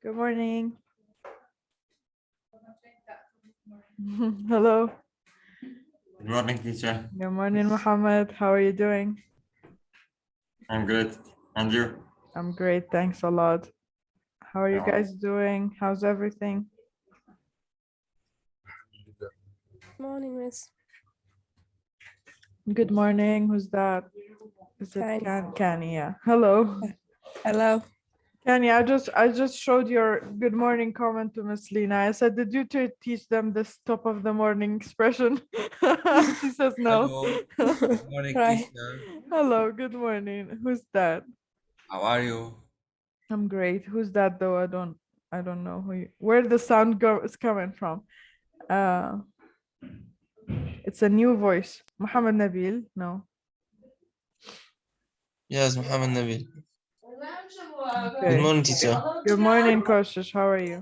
Good morning. Hello. Good morning, teacher. Good morning, Mohammed. How are you doing? I'm good. And you? I'm great. Thanks a lot. How are you Yeah. guys doing? How's everything? Morning, Miss. Good morning. Who's that? Is it Kani? Yeah. Hello. Hello. Kani, I just showed your good morning comment to Miss Lina. I said, did you teach them this top of the morning expression? She says no. Hello. Good morning, Hi. teacher. Hello. Good morning. Who's that? How are you? I'm great. Who's that though? I don't know where the sound is coming from. It's a new voice. Muhammad Nabil. No. Yes, Muhammad Nabil. Okay. Good morning, teacher. Good morning, Koshish. How are you?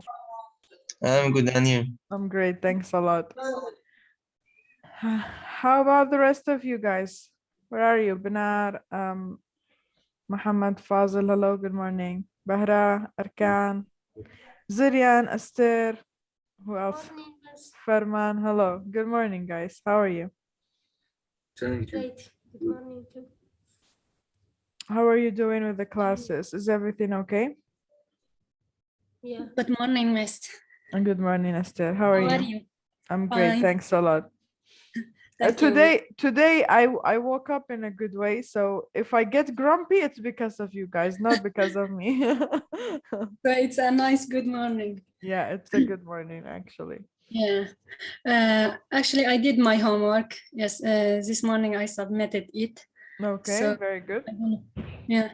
I'm good, and you? I'm great. Thanks a lot. How about the rest of you guys? Where are you? Benar, Muhammad Fazil. Hello. Good morning. Bahra, Arkan, Zirian, Esther. Who else? Farman. Hello. Good morning, guys. How are you? Thank you. Great. Good morning too. How are you doing with the classes? Is everything okay? Yeah. Good morning, Miss. And good morning, Esther. How are you? I'm great. Fine. Thanks a lot. Thank you. Today I woke up in a good way. So if I get grumpy, it's because of you guys, not because of me. So it's a nice good morning. Yeah, it's a good morning actually. Yeah. Actually, I did my homework. Yes. This morning I submitted it. Okay, So, very good. Yeah.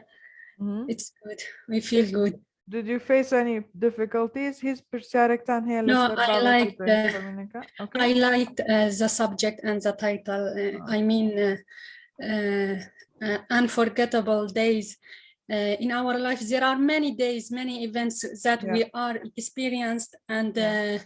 Mhm. It's good. We feel good. Did you face any difficulties? His perserektan here. No, I liked Okay. I liked the subject and the title. I mean, unforgettable days. In our life, there are many days, many events that Yeah. we are experienced, and Yeah.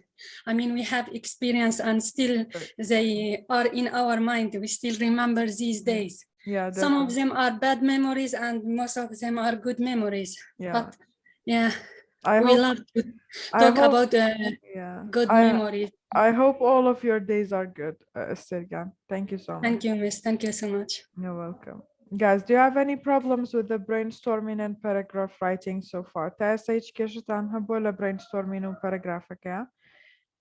I mean, we have experienced, and still Right. they are in our mind. We still remember these Yeah. days. Yeah, Some of definitely. them are bad memories, and most of them are good memories. Yeah. But yeah, I we hope love to I talk hope about yeah. good memories. I hope all of your days are good, Sergan. Thank you so much. Thank you, Miss. Thank you so much. You're welcome. Guys, do you have any problems with the brainstorming and paragraph writing so far? تاسا هيك كيشت عنها بولا brainstorming وباراجرافك يا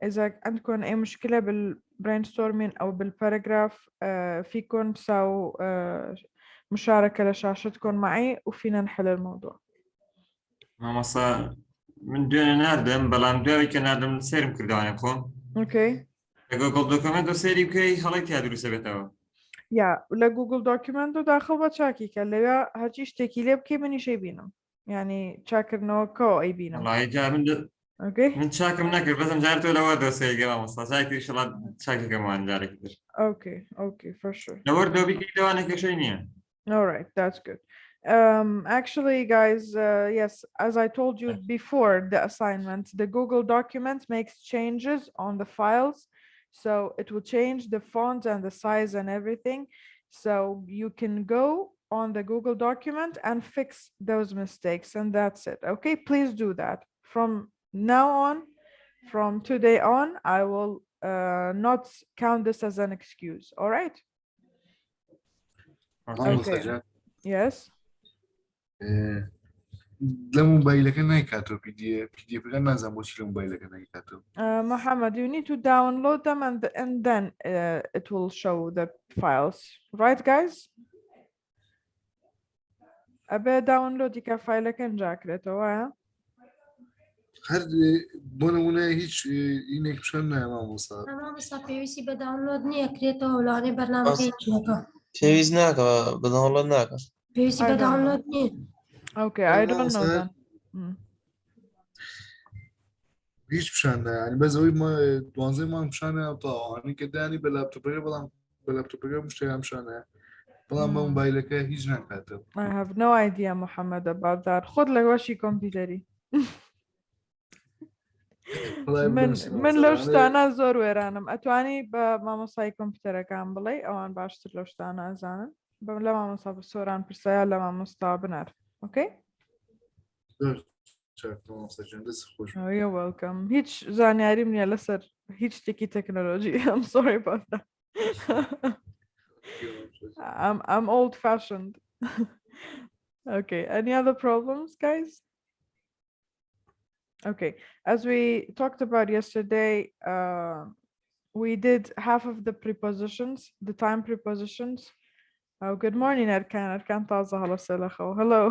إذا عندكم أي مشكلة بالbrainstorming أو بالباراجراف فيكم تساووا مشاركة لشاشتكم معي وفينا نحل الموضوع. مامۆستا من دوێنێ ناردەم بەڵام دوای کە ناردەم سێرم کردوانێ خۆم Okay. لە گۆگڵ دۆکمنت و سێری بکەی هەڵی تا دروستە بێتەوە. یا لە گوگل دۆکیومنت و داخل بە چاکیکە لەوێ هەرچی شتێکی لێ بکەی منیشەی بینم یعنی چاکردنەوەکەوە ئەی بینم. وڵی جا من چاکم نەکرد بەسم جار تۆ لەوە دۆسەیەگە مامۆستا چاکی شڵات چاکێکەکەمان جارێکی تر. Okay, for sure. لە وەردەوە بیکەیتەوە کێشەی نییە. All right, that's good. Actually, guys, yes, as I told you before the assignment, the Google document makes changes on the files. So it will change the font and the size and everything. So you can go on the Google document and fix those mistakes, and that's it. Okay, please do that. From now on, from today on, I will not count this as an excuse. All right? Okay. Yes. لە موبایلەکە نایکاتەوە PDF نازانم بۆچی لە موبایلەکە نایکاتەوە. Mohammed, you need to download them and then it will show the files. Right, guys? أبي داونلودی کە فایلەکەن جاکرێتەوە. هەر بۆ نمونە هیچ ئینێک پیشان نایە مامۆستا. مامۆستا پێویستی بە داونلۆد نییە کرێتەوە وڵانەی بەرنامەکەی چێتەوە. پێویست ناکە بە داوڵۆد ناکە. پێویستی بە داونلۆد نییە. Okay, I don't know then. هیچ پیشان نایە ینی بەزەوەی 12 مانگ پیشان نایەتەوە ئەوانەی کە دانی بە لاپتۆپەکە بەڵام بە لاپتۆپەکە شتێکیان پیشان نایە بەڵام بە موبایلەکە هیچ ناکاتەوە. I have no idea, Mohammed, about that. خود لە وەشی کۆمپیوتەری. من لەو شتانە زۆر وێرانم. ئەتوانی بە مامۆستای کۆمپیوتەرەکان بڵێ ئەوان باشتر لەو شتانە ئەزانن. لە مامۆستا سۆران پرسەیە لە مامۆستا بنەر. Okay? چاکم مامۆستاجان دەست خۆش Oh, you're welcome. هیچ زانیاریم نییە لەسەر هیچ شتێکی تەکنۆلۆژی. I'm sorry about that. I'm old fashioned. Okay, any other problems, guys? Okay, as we talked about yesterday, we did half of the prepositions, the time prepositions. Oh, good morning, Erkan. Erkan taza hala selakho. Hello.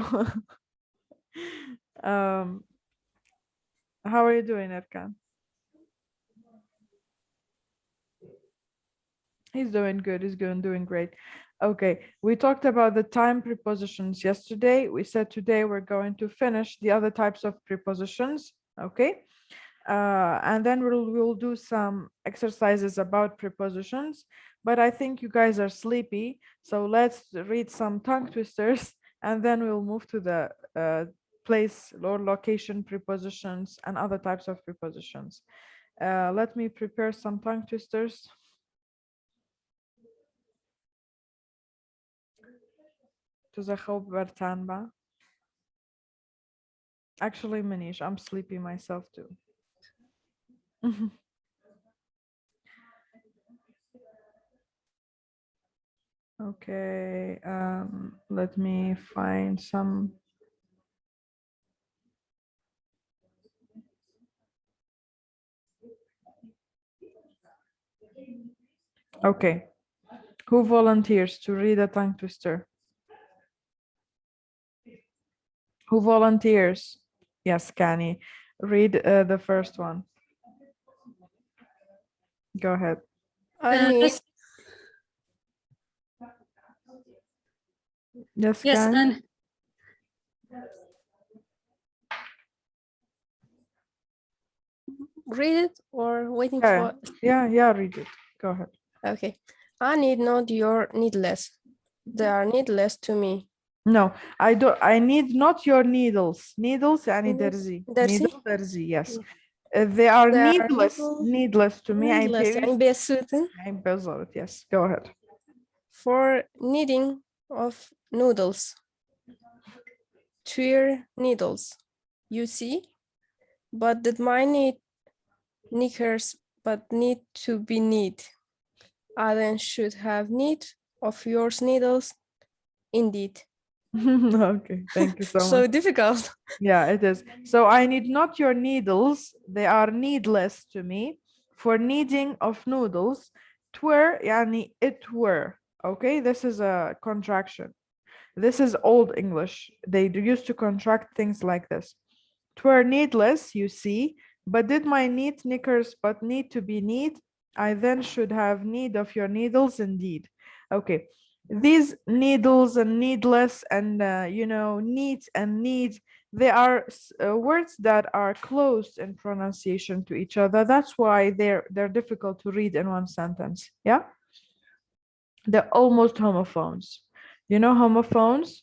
How are you doing, Erkan? He's doing good. He's doing great. Okay, we talked about the time prepositions yesterday. We said today we're going to finish the other types of prepositions. Okay, and then we'll do some exercises about prepositions. But I think you guys are sleepy, so let's read some tongue twisters, and then we'll move to the place or location prepositions and other types of prepositions. Let me prepare some tongue twisters. Actually, Manish, I'm sleepy myself too. Okay, let me find some. Okay, who volunteers to read a tongue twister? Who volunteers? Yes, Kani, read the first one. Go ahead. Yes, Yes, yes, Kani? and Read it or waiting Yeah, for. yeah, read it. Go ahead. Okay. I need not your needless. They are needless to me. No, I don't. I need not your needles. Needles, يعني Needles. درزي. درزي. Needle, درزي. Yes. They are They are needless. Needless to me. I'm Needless period. يعني بيسوتن I'm بالضبط. Yes. Go ahead. for kneading of noodles. Twir needles. You see? But did mine need knickers but need to be neat? I then should have need of yours needles. Indeed. Okay. Thank you so So much. difficult. Yeah, it is. So I need not your needles. They are needless to me. For kneading of noodles, twere, yani it were. Okay, this is a contraction. This is Old English. They used to contract things like this. Twere needless, you see, but did my neat knickers but need to be neat? I then should have need of your needles indeed. Okay, these needles and needless and neat and need, they are words that are close in pronunciation to each other. That's why they're difficult to read in one sentence. Yeah, they're almost homophones. You know homophones,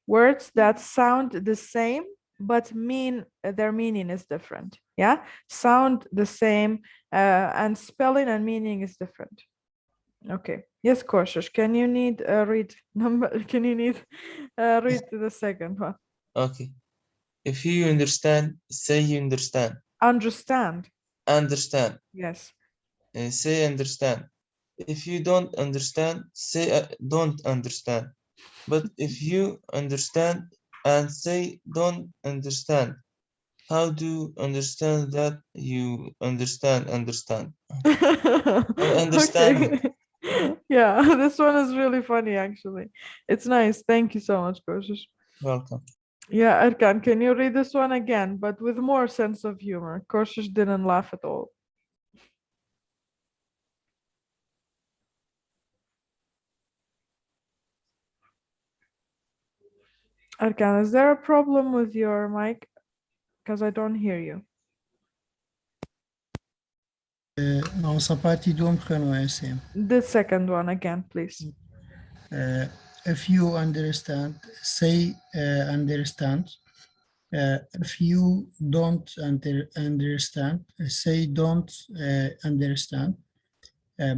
words that sound the same but mean their meaning is different. Yeah, sound the same and spelling and meaning is different. Okay. Yes, Koshish, can you need read number? Can you need read the second one? Okay. If you understand, say you understand. Understand. Understand. Yes. Say understand. If you don't understand, say don't understand. But if you understand and say don't understand, how do you understand that you understand? Understand. Okay. Yeah, this one is really funny actually. It's nice. Thank you so much, Koshish. Welcome. Yeah, Erkan, can you read this one again, but with more sense of humor? Koshish didn't laugh at all. Erkan, is there a problem with your mic? Because I don't hear you. The second one again, please. If you understand, say understand. If you don't understand, say don't understand.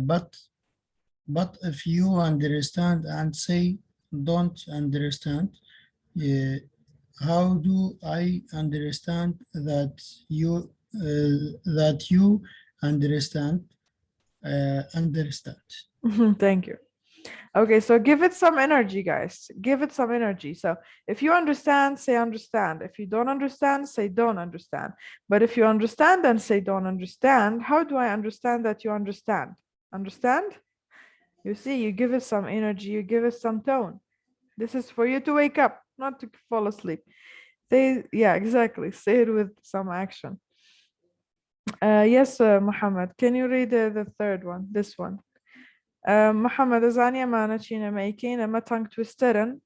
But if you understand and say don't understand, how do I understand that you understand? Understand. Thank you. Okay, so give it some energy, guys. Give it some energy. So if you understand, say understand. If you don't understand, say don't understand. But if you understand, then say don't understand. How do I understand that you understand? Understand? You see, you give it some energy, you give it some tone. This is for you to wake up, not to fall asleep. Say, yeah, exactly. Say it with some action. Yes, Muhammad, can you read the third one, this one? Muhammad, zania mana china making a tongue twisteren,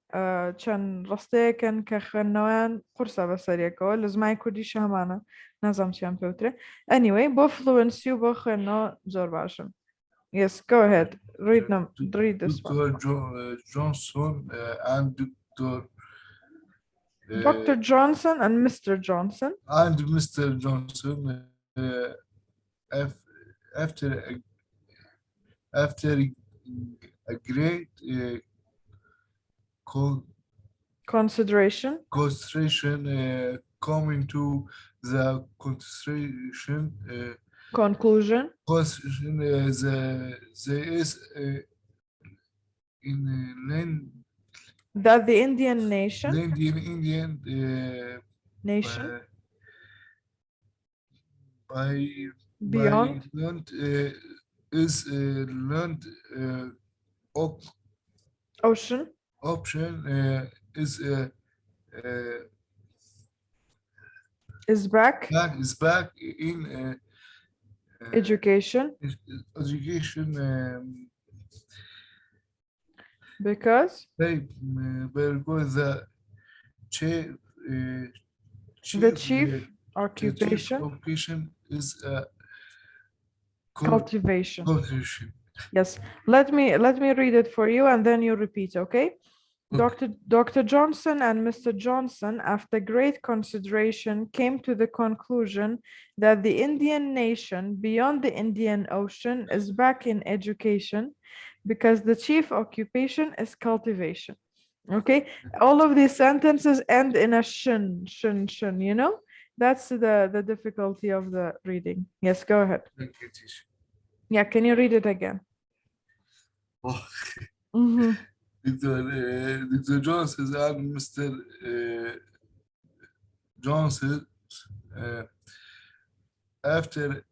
chan rastekan kachanoan kursa basariako, lezmai kudi shamana, nazam chiam putre. Anyway, bo fluence you bo no zorbasham. Yes, go ahead. Read this one. Dr. Johnson and Dr. Dr. Johnson and Mr. Johnson. And Mr. Johnson, after a great Consideration. Coming to the concentration Conclusion. there is in land That the Indian nation. Indian Nation. Beyond Beyond. is land Ocean. option is Is back in education. education Because because the chief occupation is cultivation. cultivation. Yes, let me read it for you and then you repeat, okay? Dr. Johnson and Mr. Johnson, after great consideration, came to the conclusion that the Indian nation beyond the Indian Ocean is back in education because the chief occupation is cultivation. Okay, all of these sentences end in a shun, you know? That's the difficulty of the reading. Yes, go ahead. Yeah, can you read it again? Dr. Johnson and Mr. Johnson, after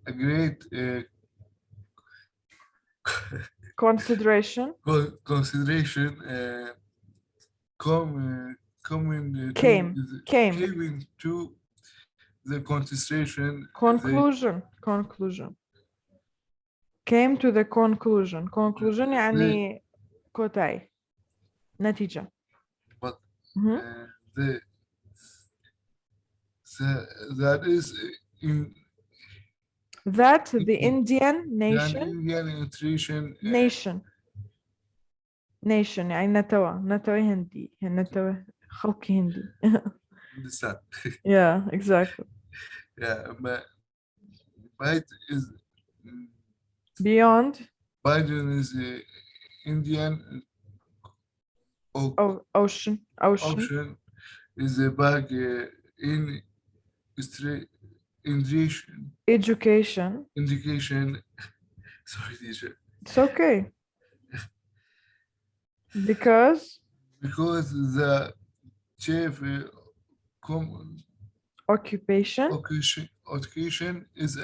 a great consideration came to the concentration conclusion came to the conclusion يعني كوتاي نتيجة. but that is in that the Indian nation nation يعني نتوى هندي نتوى خلقي هندي. understand. Yeah, exactly. Yeah, but is beyond is Indian ocean is a bag in education. Sorry, teacher. It's okay. Because the chief occupation is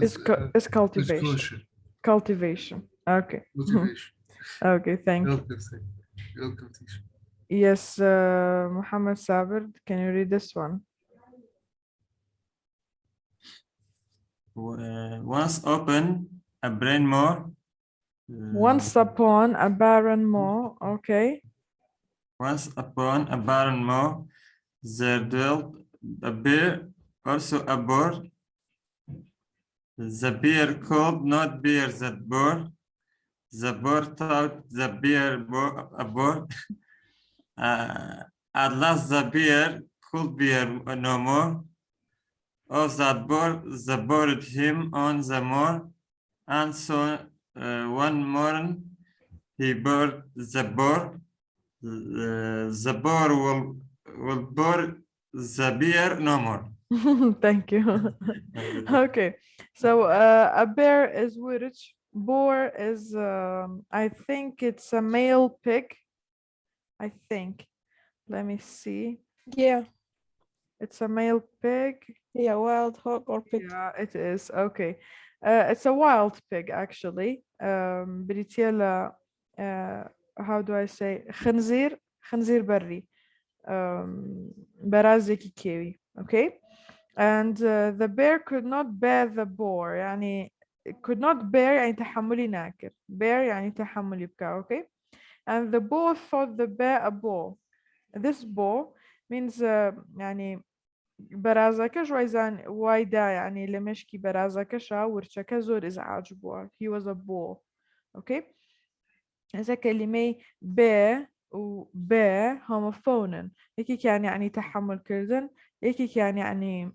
is cultivation. Okay. Okay, thank you. Welcome, teacher. Yes, Muhammad Sabir, can you read this one? Once open a brain more. Once upon a barren moor, okay. Once upon a barren moor, there dwelt a bear, also a boar. The bear could not bear that boar. The boar thought the bear a boar. At last the bear could bear no more. Of that boar, the boarded him on the moor, and so one morning he bore the boar. The boar will bore the bear no more. Thank you. Okay, so a bear is which? Boar is, I think it's a male pig. I think. Let me see. Yeah, It's a male pig. yeah, wild hog or pig. Yeah, it is. Okay. It's a wild pig, actually. بريتيلا, how do I say? خنزير بري. برازيكي كيوي. Okay. And the bear could not bear the boar. يعني could not bear يعني تحملي ناكر. Bear يعني تحملي بكا. Okay. And the boar thought the bear a bull. This bull means يعني برازەکە ژوایزان وایدا يعني لە مشکی بەرازەکەشا ورچەکە زۆر ئزعاج بووە. He was a bull. Okay. هذا كلمة بێ و بێ هۆمۆفۆنن. یەکێک يعني تحمل کردن، یەکێک يعني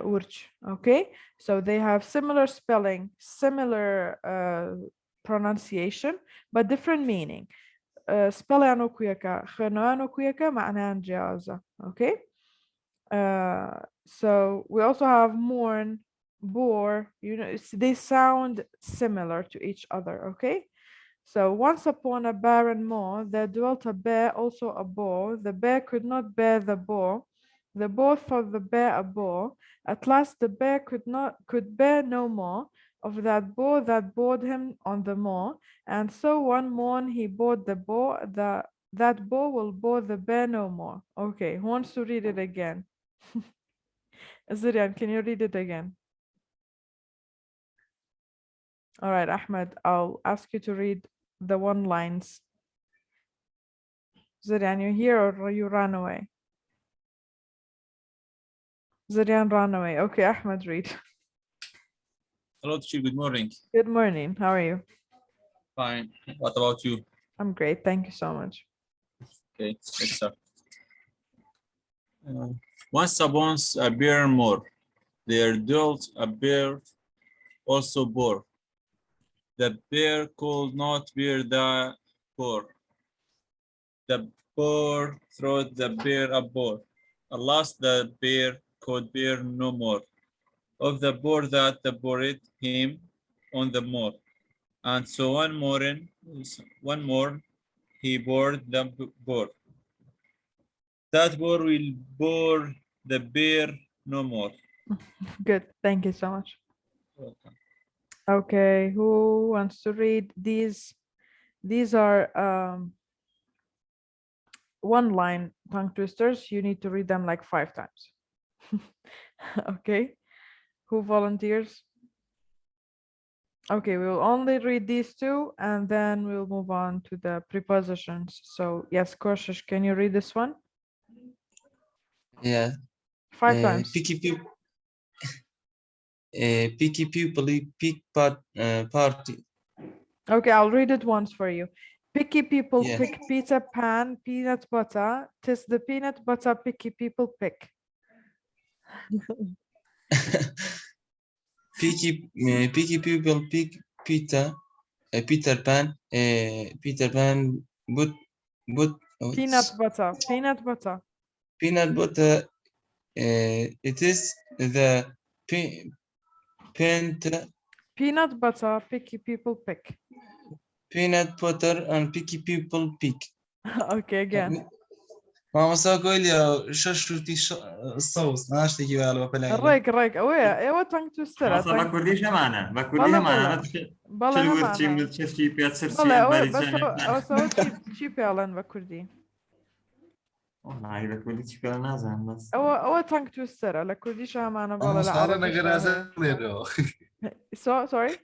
ورچ. Okay. So they have similar spelling, similar pronunciation, but different meaning. Spellian وكويكا، خنوان وكويكا معناها جازة. Okay. So we also have mourn, bore, you know, they sound similar to each other. Okay. So once upon a barren moor, there dwelt a bear, also a boar. The bear could not bear the boar. The boar thought the bear a boar. At last the bear could bear no more of that boar that bored him on the moor. And so one morn he bored the boar. That boar will bore the bear no more. Okay, who wants to read it again? Zirian, can you read it again? All right, Ahmed, I'll ask you to read the one lines. Zirian, you here or you ran away? Zirian ran away. Okay, Ahmed, read. Hello, teacher. Good morning. Good morning. How are you? Fine. What about you? I'm great. Thank you so much. Okay, let's start. Once upon a bear more, there dwelt a bear also boar. The bear could not bear the boar. The boar thought the bear a boar. At last the bear could bear no more of the boar that bored him on the moor. And so one more he bored the boar. That boar will bore the bear no more. Good. Thank you so much. Welcome. Okay, who wants to read these? These are one-line tongue twisters. You need to read them like 5 times. Okay, who volunteers? Okay, we will only read these 2 and then we'll move on to the prepositions. So yes, Koshish, can you read this one? Yeah. 5 times. Picky people. Picky people, party. Okay, I'll read it once for you. Picky people Yeah. pick pizza pan, peanut butter. 'Tis the peanut butter picky people pick. Picky people pick Peter Pan. Peter Pan but Peanut butter, peanut butter. peanut butter. It is the Peanut butter picky people pick. peanut butter and picky people pick. Okay, again. ما مساكل يا ششوتي الصوص ما اشتكي والو بلا الريك ايوه تانك توستر خلاص بكردي شمانة بكردي بلا همانة بلا تلورتي همانة من تشتي بيتسرسي بلا بريجاني بس چی پیالن بکردی والله بكردي تشي بلا نازم بس او تانك توستر لا كرديش همانة بلا ما صار العربي انا قرازه ليرو sorry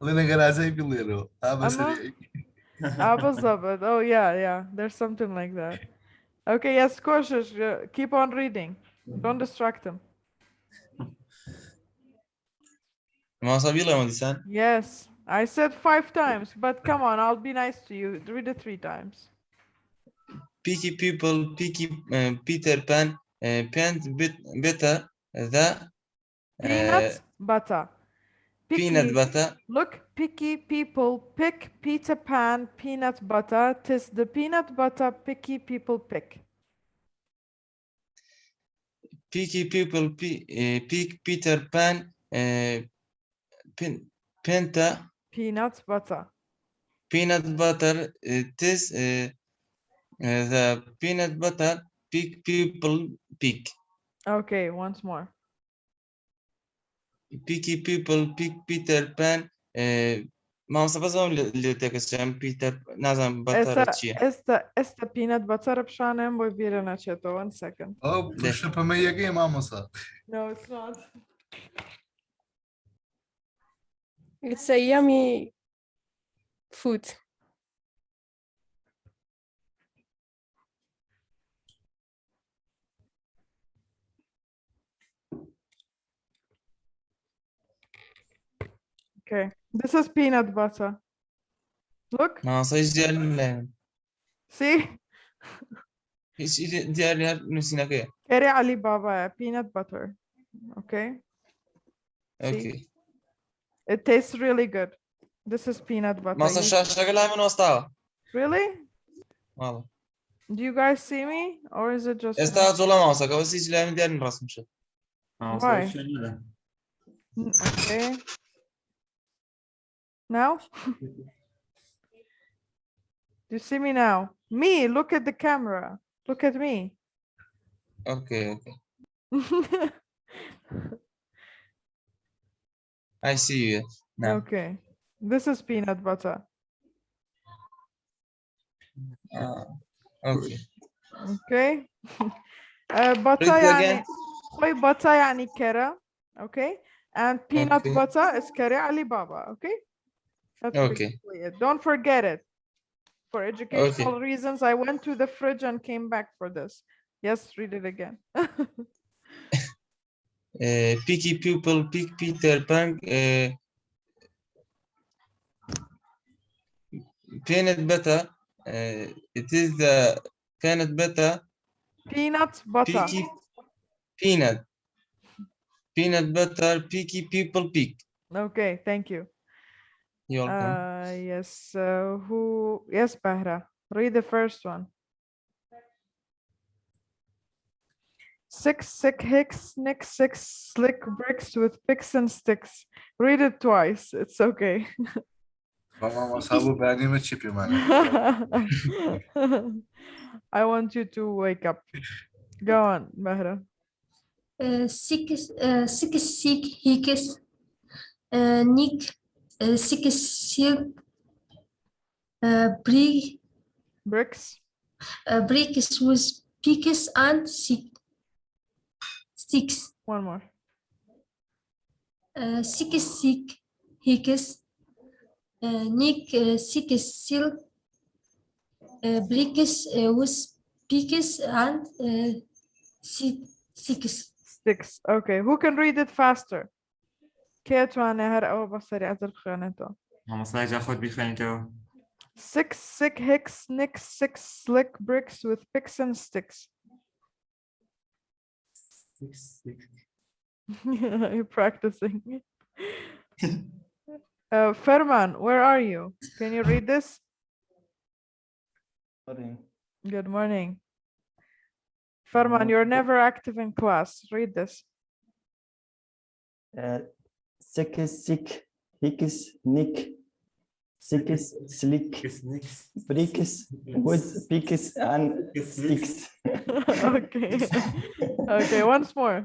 انا قرازه بيليرو بس بالضبط oh yeah there's something like that okay yes cautious keep on reading don't distract him ما صابيلا مدسان. yes I said 5 times but come on I'll be nice to you read it 3 times Picky people picky Peter Pan pant better the peanut butter peanut Picky. butter, Look, picky people pick Peter Pan peanut butter. Tis the peanut butter picky people pick. picky people pick Peter Pan penta Peanut butter. peanut butter. It is the peanut butter pick people pick. Okay, once more. Picky people pick Peter Pan. ما مصطفى اللي تكسر بيتر نازم بطر تشيه. Esta peanut butter بشانم وبيرنا cheto. 1 second. Oh, push up a me again, mama. No, it's not. It's a yummy food. Okay, this is peanut butter. Look, ما صيج ديال see? ديال نسينا كيه. Keri Ali Baba, peanut butter. Okay. See? Okay. It tastes really good. This is peanut butter. ما صار شغلها من وسطها. Really? والله. Do you guys see me? Or is it just me? استاذ والله ما وصل بس يجي لها من ديال الرسم شو. Why? Okay. Now? Do you see me now? Me, look at the camera. Look at me. Okay. I see you now. Okay. This is peanut butter. Okay. Okay. Butter Read يعني again. خوي butter يعني كرة. Okay. And peanut Okay. butter is كرة علي بابا. Okay. That's Okay. basically it. Don't forget it. For educational reasons, I went to the fridge and came back for this. Yes, read it again. Picky people pick Peter Pan. Peanut butter. It is the peanut butter. Peanut butter. Picky peanut butter. Picky people pick. Okay, thank you. You're welcome. Yes, yes, Bahra. Read the first one. 6 sick hicks, nick 6 slick bricks with picks and sticks. Read it twice. It's okay. Mama, sabu bani me chipi man. I want you to wake up. Go on, Bahra. Six hikes, Nick, six silk, Bricks. bricks with picks and sticks. One more. Six hikes, Nick, six silk, bricks with picks and sticks. Sticks. Okay, who can read it faster? كيتوانا هر أو بصري أزل خيانته. ما صايج أخذ بخينته. 6 sick hicks, nick 6 slick bricks with picks and sticks. You're practicing. Ferman, where are you? Can you read this? Good morning. Ferman, you're never active in class. Read this. Sick, hicks, nick, six, slick, bricks with picks and sticks. Okay. Okay, once more.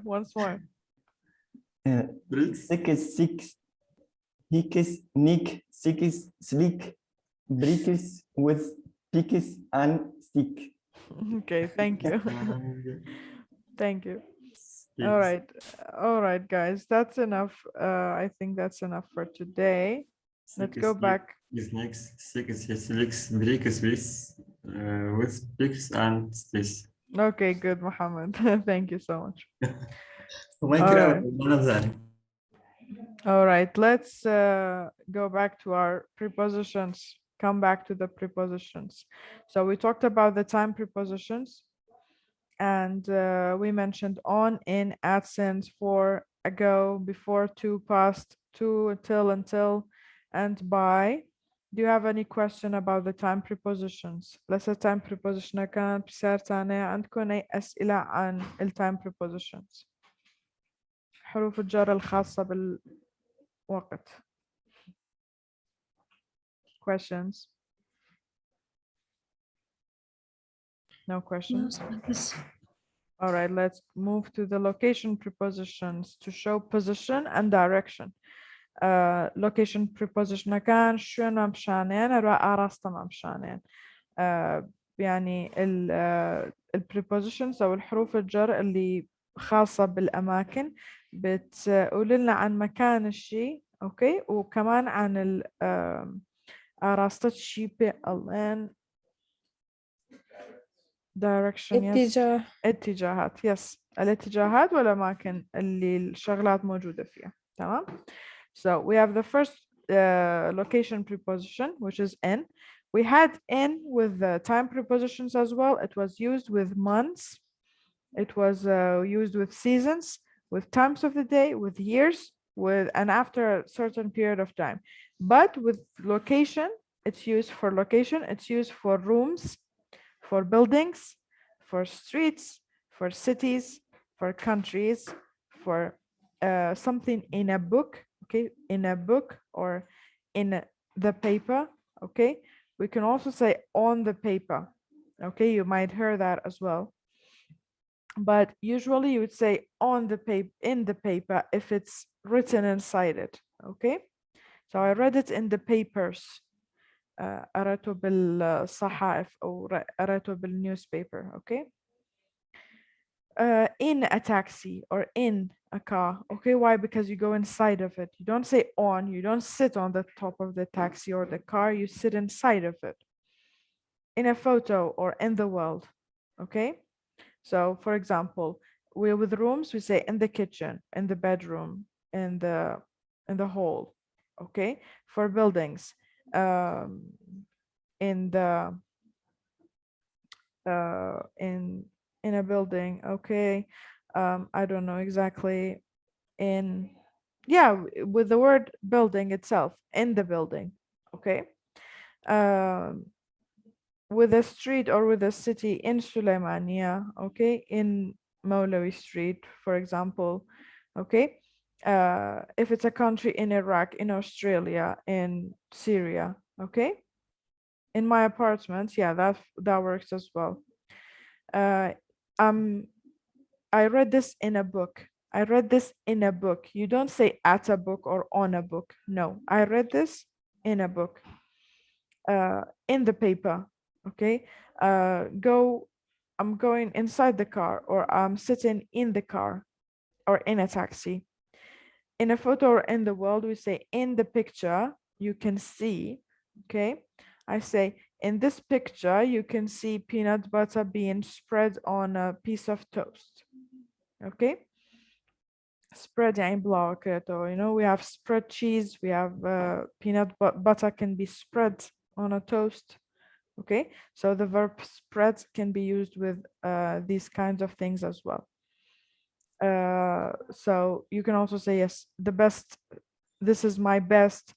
Six, hicks, nick, six, slick, bricks with picks and stick. Okay, thank you. Thank you. All right, guys, that's enough. I think that's enough for today. Let's go back. Is next six bricks with picks and sticks. Okay, good, Mohammed. Thank you so much. All right, let's go back to our prepositions. Come back to the prepositions. So we talked about the time prepositions, and we mentioned on, in, at, since, for, ago, before, to, past, to, till, until, and by. Do you have any question about the time prepositions? لسه time preposition كان بصير تاني عندكم أي أسئلة عن ال time prepositions؟ حروف الجر الخاصة بالوقت. Questions? No questions? All right, let's move to the location prepositions to show position and direction. Location preposition كان شنو مشانين رأرست مشانين. يعني ال prepositions أو الحروف الجر اللي خاصة بالأماكن بتقول لنا عن مكان الشيء، أوكي، وكمان عن ال أراسطة الشيء بالآن direction. Yes. اتجاهات. Yes. الاتجاهات والأماكن اللي الشغلات موجودة فيها. تمام. So we have the first location preposition, which is in. We had in with the time prepositions as well. It was used with months. It was used with seasons, with times of the day, with years, and after a certain period of time. But with location, it's used for location. It's used for rooms, for buildings, for streets, for cities, for countries, for something in a book, okay, in a book or in the paper, okay. We can also say on the paper, okay, you might hear that as well. But usually you would say on the paper, in the paper, if it's written inside it, okay. So I read it in the papers. قرأته بالصحائف أو قرأته بالنewspaper, okay. In a taxi or in a car, okay. Why? Because you go inside of it. You don't say on, you don't sit on the top of the taxi or the car, you sit inside of it. In a photo or in the world, okay. So for example, we're with rooms, we say in the kitchen, in the bedroom, in the hall, okay. For buildings, in the in a building, okay. I don't know exactly. In, yeah, with the word building itself, in the building, okay. With a street or with a city, in Sulaimania, okay, in Molawi Street, for example, okay. If it's a country, in Iraq, in Australia, in Syria, okay. In my apartment, yeah, that works as well. I read this in a book. I read this in a book. You don't say at a book or on a book. No, I read this in a book. In the paper, okay. I'm going inside the car, or I'm sitting in the car or in a taxi. In a photo or in the world, we say in the picture, you can see, okay. I say in this picture, you can see peanut butter being spread on a piece of toast, okay. Spread يعني block it, or, you know, we have spread cheese, we have peanut butter can be spread on a toast, okay. So the verb spread can be used with these kinds of things as well. So you can also say, yes, the best, this is my best,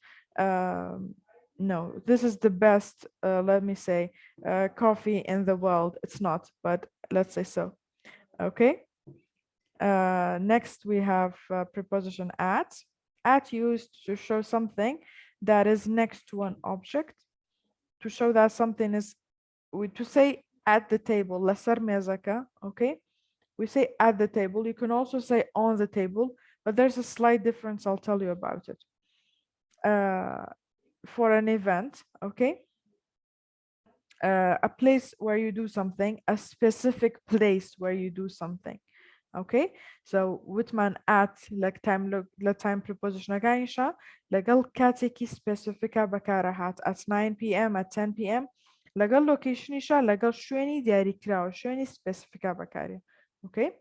no, this is the best, let me say, coffee in the world. It's not, but let's say so, okay. Next we have preposition at. At used to show something that is next to an object, to show that something is, to say at the table, لسر ميزك, okay. We say at the table. You can also say on the table, but there's a slight difference. I'll tell you about it. For an event, okay. A place where you do something, a specific place where you do something, okay. So Whitman at like time preposition agaisha legal katiki specifica bakarahat at 9 p.m. at 10 p.m. legal location isha legal shweni diary krao shweni specifica bakaria, okay.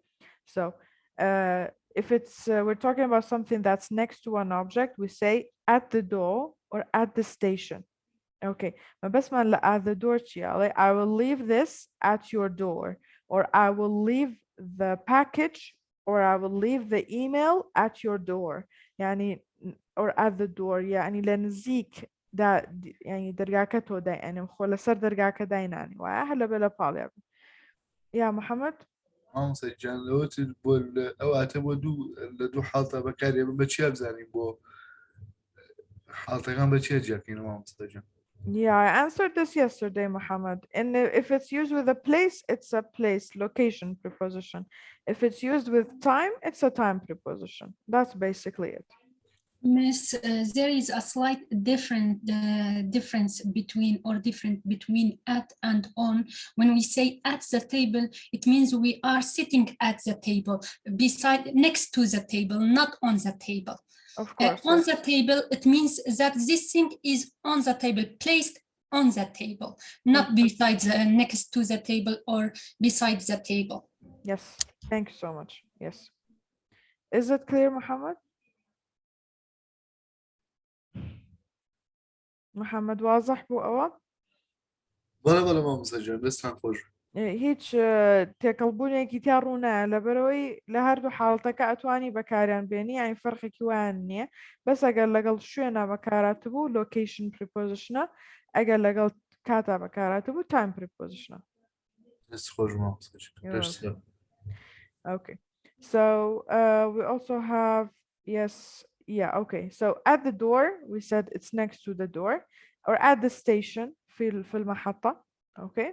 So if it's we're talking about something that's next to an object, we say at the door or at the station, okay. ما at the door like, I will leave this at your door, or I will leave the package, or I will leave the email at your door. يعني or at the door يعني لنزيك دا يعني درجاكته دا يعني مخولة سر درجاك دايناني وأهلا بلا بالي يا محمد مام سجان لو تقول او اتبو دو حالته بكاري بتشي بزاني بو حالته كان بتشي جاكين مام سجان. Yeah, I answered this yesterday, Muhammad. And if it's used with a place, it's a place, location preposition. If it's used with time, it's a time preposition. That's basically it. Miss, there is a slight difference between at and on. When we say at the table, it means we are sitting at the table, next to the table, not on the table. Of course. On Yes. the table, it means that this thing is on the table, placed on the table, not besides, next to the table or beside the table. Yes. Thank you so much. Yes. Is it clear, Muhammad? محمد واضح بو أوا؟ ولا مام سجان بس هنخرج. هیچ تێکەڵبوونێکی تا ڕوونایە لەبەرەوەی لە هەردوو حاڵەتەکە ئەتوانی بەکاریان بێنی یانی فەرقێکی وایان نییە بەس ئەگەر لەگەڵ شوێنە بەکاراتبوو لۆکیشن پریپۆزیشنە ئەگەر لەگەڵ کاتا بەکاراتبوو تایم پریپۆزیشنە. بس خرج مام سجان. Okay, so we also have okay, so at the door we said it's next to the door or at the station في المحطة. Okay.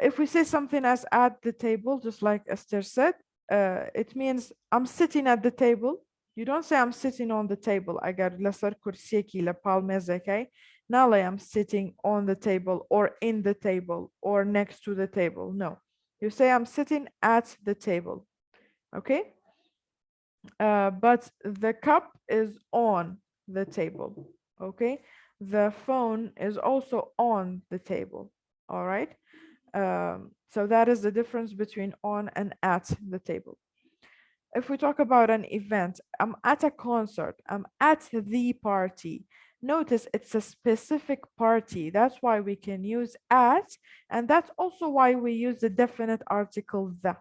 If we say something as at the table, just like Esther said, it means I'm sitting at the table. You don't say I'm sitting on the table. Agar لسر كرسيكي لبالمزكي. Now I'm sitting on the table or in the table or next to the table. No, you say I'm sitting at the table. Okay. But the cup is on the table. Okay. The phone is also on the table. All right. So that is the difference between on and at the table. If we talk about an event, I'm at a concert, I'm at the party. Notice it's a specific party. That's why we can use at, and that's also why we use the definite article the.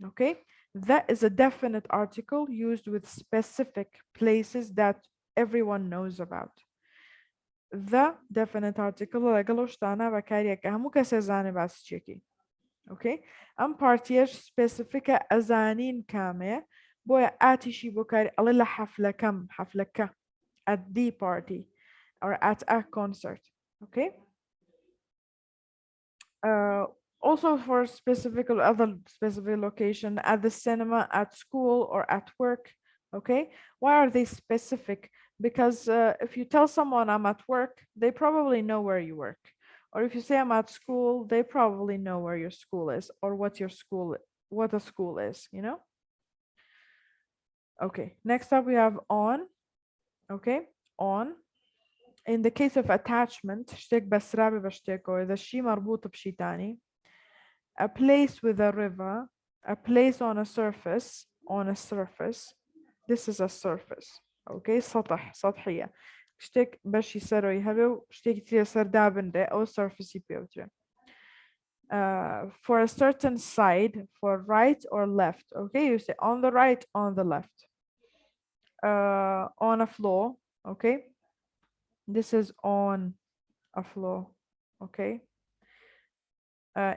Okay, that is a definite article used with specific places that everyone knows about. The definite article لەگەڵ بەکاریەکە هەموو کەسێ زانێ باسی چێکی. Okay. ئەم پارتیەش سپێسیفیکە ئەزانین کامەیە بۆیە ئاتیشی بۆ کاری ئەڵێ لە حەفلەکە at the party or at a concert. Okay. Also for specific or other specific location, at the cinema, at school, or at work. Okay. Why are they specific? Because if you tell someone I'm at work, they probably know where you work. Or if you say I'm at school, they probably know where your school is or what a school is, you know? Okay, next up we have on. Okay, on. In the case of attachment, شتێک بەسرابێ بە شتێکەوە إذا شي مربوط بشي تاني. A place with a river, a place on a surface. This is a surface. Okay, سطحية. شتێک بەشی سەرەوەی هەبێ و شتێکی ترە سەردابنرێ ئەو سەرفسی پێوترێ. For a certain side, for right or left. Okay, you say on the right, on the left. On a floor. Okay, this is on a floor. Okay.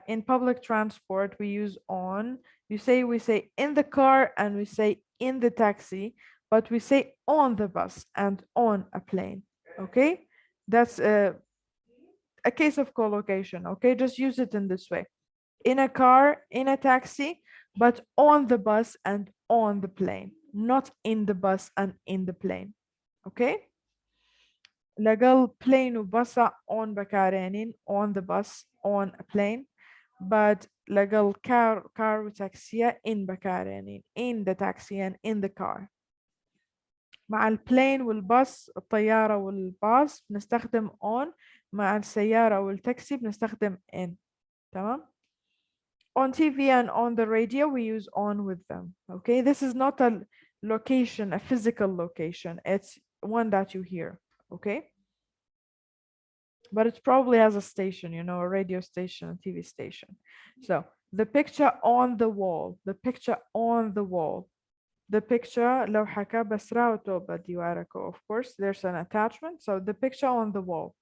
In public transport, we use on. We say in the car and we say in the taxi, but we say on the bus and on a plane. Okay, that's a case of collocation. Okay, just use it in this way: in a car, in a taxi, but on the bus and on the plane, not in the bus and in the plane. Okay. لەگەڵ plane و بەسە on بەکارێنین on the bus on a plane, but لەگەڵ car و taxi in بەکارێنین in the taxi and in the car. مع البلين والباص الطيارة والباص بنستخدم on، مع السيارة والتاكسي بنستخدم in. تمام. On TV and on the radio we use on with them. Okay, this is not a location, a physical location, it's one that you hear. Okay, but it probably has a station, you know, a radio station, a TV station. So the picture on the wall, the picture on the wall. the picture لو حكى بس راوتو بدي واركو. Of course there's an attachment. So the picture on the wall.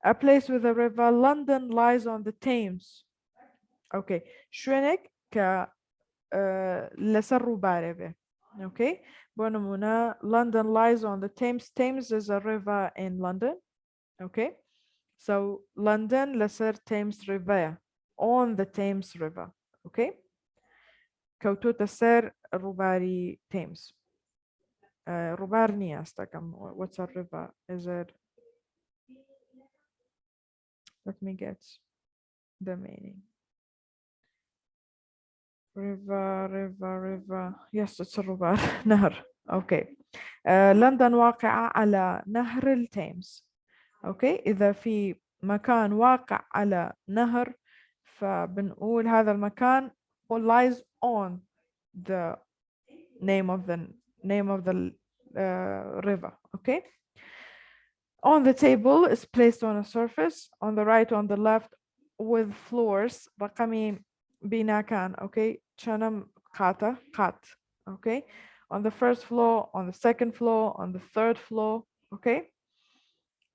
A place with a river. London lies on the Thames. Okay. شوينك ك لسر باربه. Okay. بونمونا London lies on the Thames. Thames is a river in London. Okay. So London لسر Thames River. On the Thames River. Okay. كوتو تسر روباري Thames. Rubarnia استكم. What's a river? Is it? Let me get the meaning. River. Yes, it's a river. نهر. Okay. لندن واقعة على نهر التيمز. Okay. إذا في مكان واقع على نهر فبنقول هذا المكان lies on the name of the river. Okay. On the table is placed on a surface on the right, on the left, with floors. رقمي بناكان. Okay. شنم قات. Okay. On the first floor, on the second floor, on the third floor. Okay.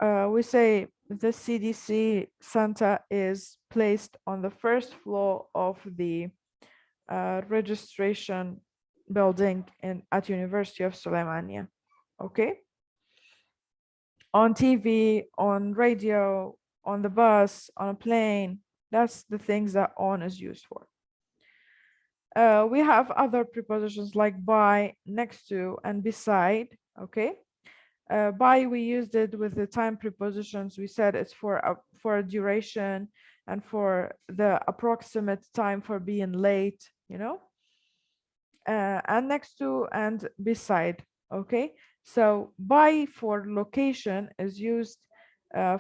We say the CDC center is placed on the first floor of the registration building at University of Suleimania. Okay. On TV, on radio, on the bus, on a plane. That's the things that on is used for. We have other prepositions like by, next to, and beside. Okay. By, we used it with the time prepositions. We said it's for a duration and for the approximate time for being late, you know. And next to and beside. Okay. So by for location is used,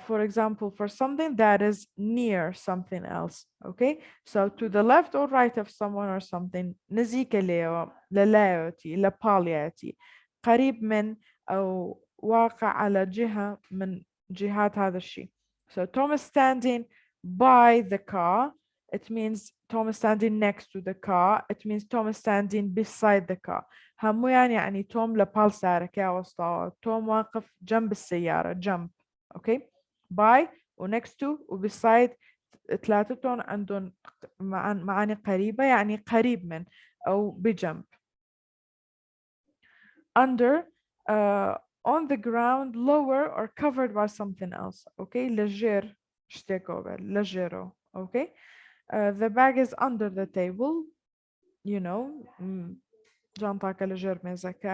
for example, for something that is near something else. Okay. So to the left or right of someone or something. نزيك له للايتي لبالياتي قريب من أو واقع على جهة من جهات هذا الشيء. So Tom is standing by the car. It means Tom is standing next to the car. It means Tom is standing beside the car. همو يعني توم لبال سارك يا وسطا. توم واقف جنب السيارة. Jump. Okay. By و next to و beside ثلاثتهم عندهم معاني قريبة يعني قريب من أو بجنب. Under, on the ground, lower or covered by something else. Okay. لجير شتيكوبر لجيرو. Okay. The bag is under the table. You know. جنطك لجير ميزك.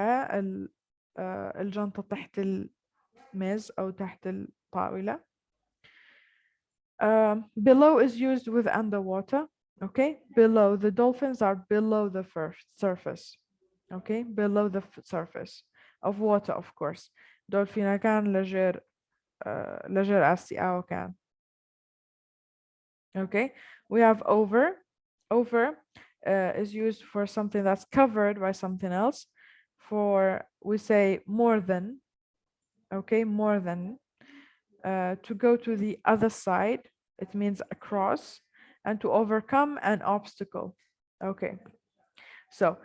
الجنطة تحت الميز أو تحت الطاولة. Below is used with underwater. Okay. Below, the dolphins are below the surface. Okay. Below the surface of water, of course. Dolphina كان لجير أسيا كان. Okay. We have over. Over is used for something that's covered by something else. For, we say more than. Okay. More than. To go to the other side, it means across, and to overcome an obstacle. Okay. So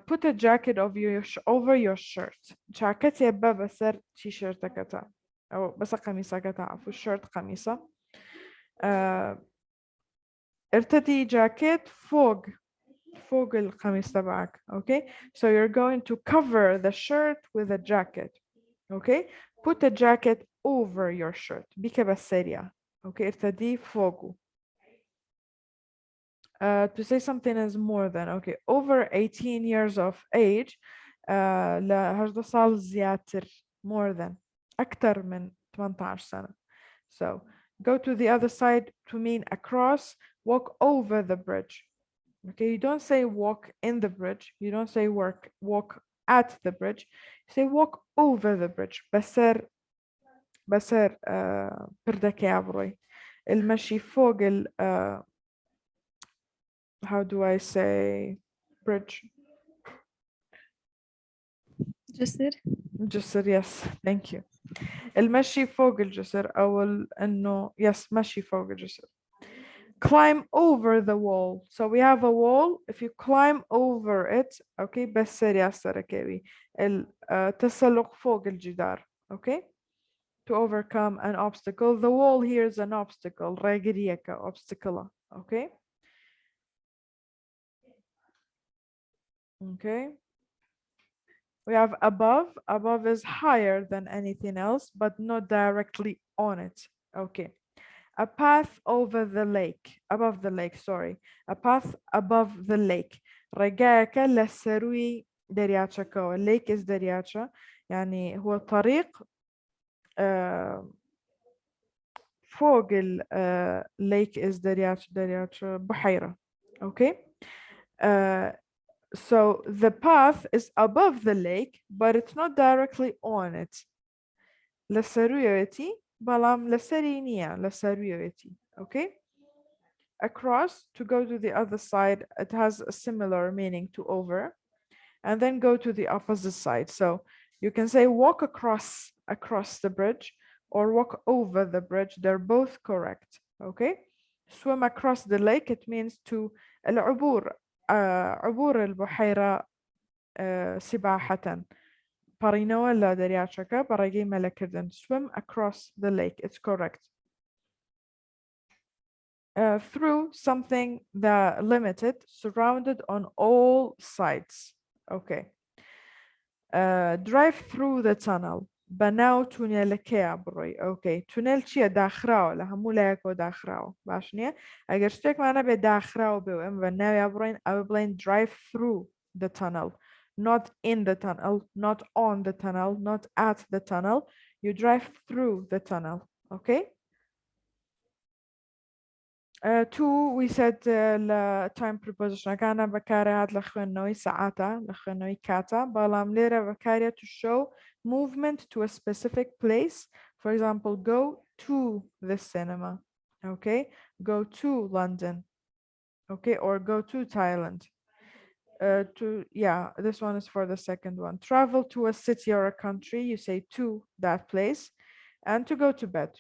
put a jacket over your shirt. Jacket يبقى بسر t-shirt كتا أو بس قميصة كتا عفوا shirt قميصة. ارتدي jacket فوق القميص تبعك. Okay. So you're going to cover the shirt with a jacket. Okay. Put a jacket over your shirt. بك بسريع. Okay. ارتدي فوقه. To say something is more than. Okay. Over 18 years of age. لهجده صار زياتر. More than. أكتر من 18 سنة. So go to the other side to mean across. Walk over the bridge. Okay. You don't say walk in the bridge. You don't say walk at the bridge. You say walk over the bridge. بسر بردك يا عبروي. المشي فوق how do I say bridge? جسر. Yes. Thank you. المشي فوق الجسر أو إنه yes مشي فوق الجسر. climb over the wall. So we have a wall. If you climb over it, okay, بس سريع السركبي التسلق فوق الجدار, okay, to overcome an obstacle. The wall here is an obstacle. راقريكا obstacle, okay. Okay. We have above. Above is higher than anything else, but not directly on it. Okay. A path over the lake. Above the lake, sorry. A path above the lake. رجاك للسروي درياتشا كوا. Lake is درياتشا. يعني هو طريق فوق ال lake is درياتشا بحيرة. Okay. So the path is above the lake, but it's not directly on it. للسرويتي بلام لسرينيا لسرويتي. Okay. Across, to go to the other side, it has a similar meaning to over, and then go to the opposite side. So you can say walk across the bridge or walk over the bridge. They're both correct. Okay. Swim across the lake, it means to العبور عبور البحيرة سباحة. Parinoa la deriachaka paragi melekirden. Swim across the lake. It's correct. Through something that limited, surrounded on all sides. Okay. Drive through the tunnel. بناو تونيل كيا بروي. اوكي تونيل چیه داخراو لها مو لایکو داخراو باش نیه اگر شتێک مانە بێ داخراو بێ و ئەم بەناوی بڕۆین ئەوە بڵێن drive through the tunnel, not in the tunnel, not on the tunnel, not at the tunnel. You drive through the tunnel. Okay. Two, we said time preposition كان بكاري هاد لخوانوي ساعتا لخوانوي كاتا بالام ليرة بكاري to show movement to a specific place. For example, go to the cinema. Okay, go to London. Okay, or go to Thailand. This one is for the second one. Travel to a city or a country, you say to that place. And to go to bed,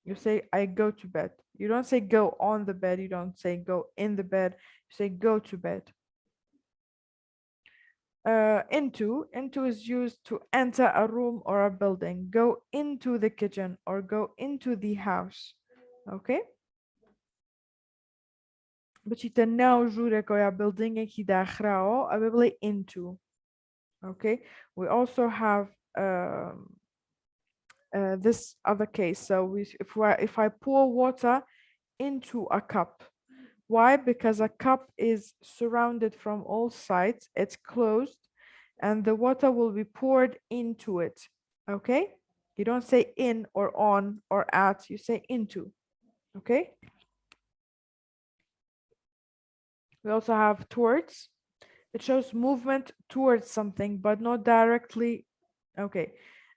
you say I go to bed. You don't say go on the bed, you don't say go in the bed, you say go to bed. Into is used to enter a room or a building. Go into the kitchen or go into the house. Okay. But you now jure ko ya building ki dakhraо ably into. Okay. We also have this other case. So if I pour water into a cup. Why? Because a cup is surrounded from all sides, it's closed, and the water will be poured into it. Okay? You don't say in or on or at, you say into. Okay? We also have towards. It shows movement towards something, but not directly. Okay.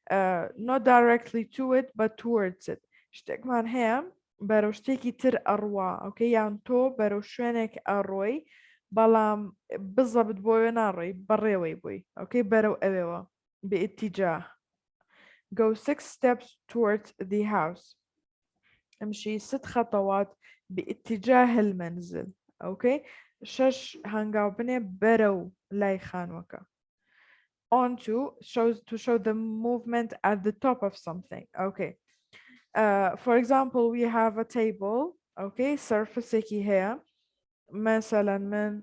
Not directly to it, but towards it. شتێک مان هەیە بەرەو شتێکی تر ئەڕوا. ئۆکەی یان تۆ بەرەو شوێنێک ئەڕۆی بەڵام بزەبت بۆیە ناڕۆی بەڕێوەی بووی. ئۆکەی بەرەو ئەوێەوە باتجاه. Go 6 steps towards the house. امشي 6 خطوات باتجاه المنزل. أوكي 6 هەنگاو بنێ بەرەو لای خانووەکە. Onto shows to show the movement at the top of something. Okay. For example, we have a table. Okay, surface here. مثلا من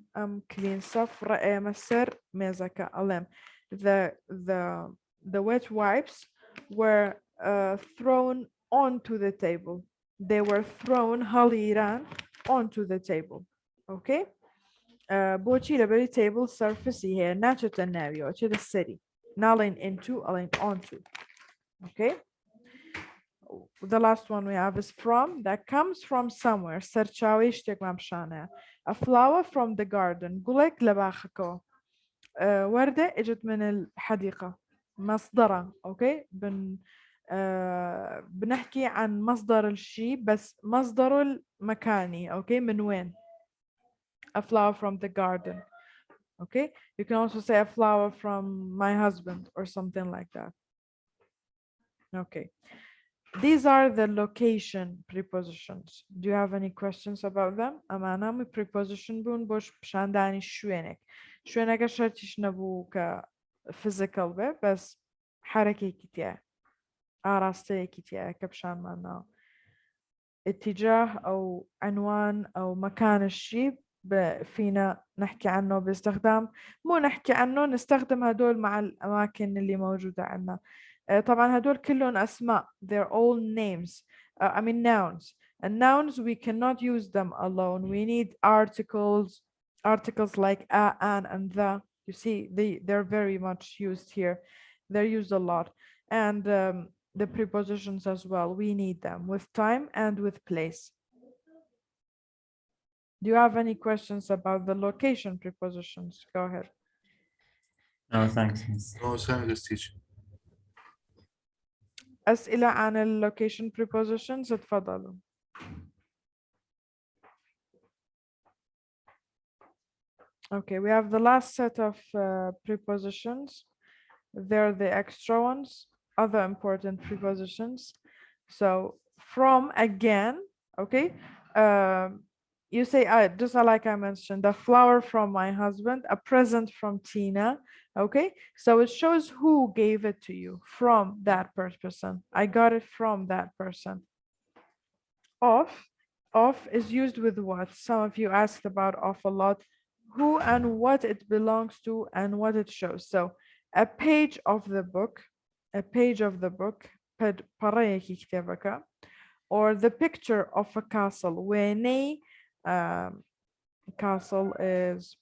clean صفر مسر مزكا ألم. The wet wipes were thrown onto the table. They were thrown haliran onto the table. Okay. بۆچی لەبەری table surface هەیە ناچێتە ناویەوە چێتە سەری ناڵێن into ئەڵێن onto. Okay. The last one we have is from. That comes from somewhere. سەرچاوەی شتێکمان پیشانەیە. A flower from the garden. گوڵێک لە باخەکەوە. وردە ئەجت من الحديقة. مصدرة. Okay. بنحكي عن مصدر الشيء بس مصدره المكاني. Okay. من وين؟ A flower from the garden. Okay. You can also say a flower from my husband or something like that. Okay. these are the location prepositions. Do you have any questions about them? أما نام preposition بون باش بشانداني شوينك. شوينك شرطيش نبو ك physical به بس حركة كتير. آراسته كتير كبشان معنا. اتجاه أو عنوان أو مكان الشيء فينا نحكي عنه باستخدام مو نحكي عنه نستخدم هدول مع الأماكن اللي موجودة عندنا. طبعا هدول كلهم أسماء they're all names I mean nouns and nouns we cannot use them alone we need articles like a, an and the you see they're very much used here they're used a lot and the prepositions as well we need them with time and with place. Do you have any questions about the location prepositions? Go ahead. No, thanks. Miss. No, thanks, teacher. أسئلة عن ال location prepositions اتفضلوا. Okay, we have the last set of prepositions. They're the extra ones, other important prepositions. So from again, okay. You say, just like I mentioned, the flower from my husband, a present from Tina. Okay, so it shows who gave it to you from that person. I got it from that person. Of is used with what? Some of you asked about of a lot. Who and what it belongs to and what it shows. So a page of the book, or the picture of a castle. When a castle is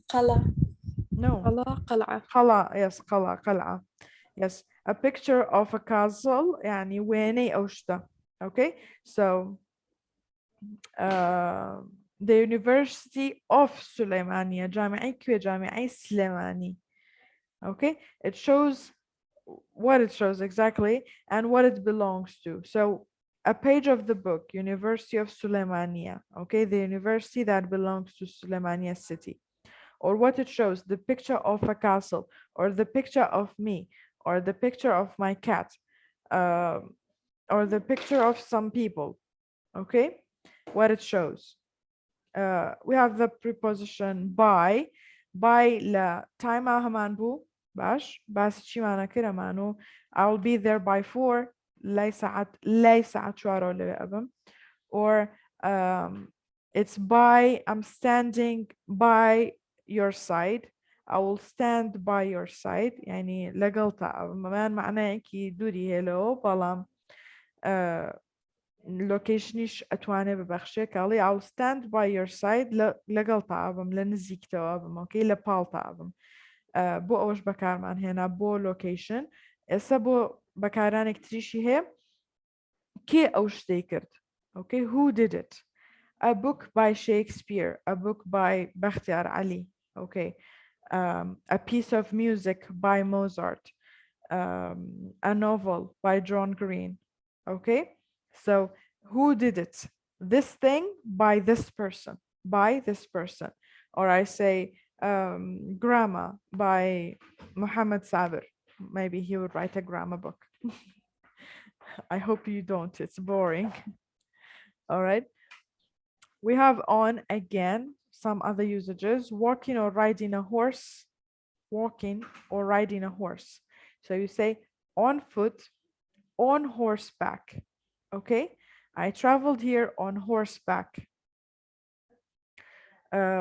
قلعة. no قلعة. قلعة yes قلعة yes a picture of a castle يعني وين أو شتا okay so the University of Suleimania جامعي سليماني okay it shows what it shows exactly and what it belongs to so a page of the book University of Suleimania okay the university that belongs to Suleimania city or what it shows the picture of a castle or the picture of me or the picture of my cat or the picture of some people okay what it shows we have the preposition by لا time همان باش چی معنى كده معنو I'll be there by 4 ليس عشوارو لأبم or it's by I'm standing by your side I will stand by your side يعني لقلتا ما معناه كي دوري هلو بلام لوكيشنيش أتواني ببخشك علي I'll stand by your side لقلتا أبم لنزيكتو أبم أوكي لبالتا أبم بو أوش بكار من هنا بو لوكيشن إسا بو بكارانك تريشي هي كي أوش تيكرت أوكي who did it a book by Shakespeare a book by Bakhtiar Ali okay a piece of music by Mozart a novel by John Green okay so who did it this thing by this person or I say grammar by Muhammad Sabir maybe he would write a grammar book I hope you don't it's boring all right we have on again some other usages walking or riding a horse so you say on foot on horseback okay I traveled here on horseback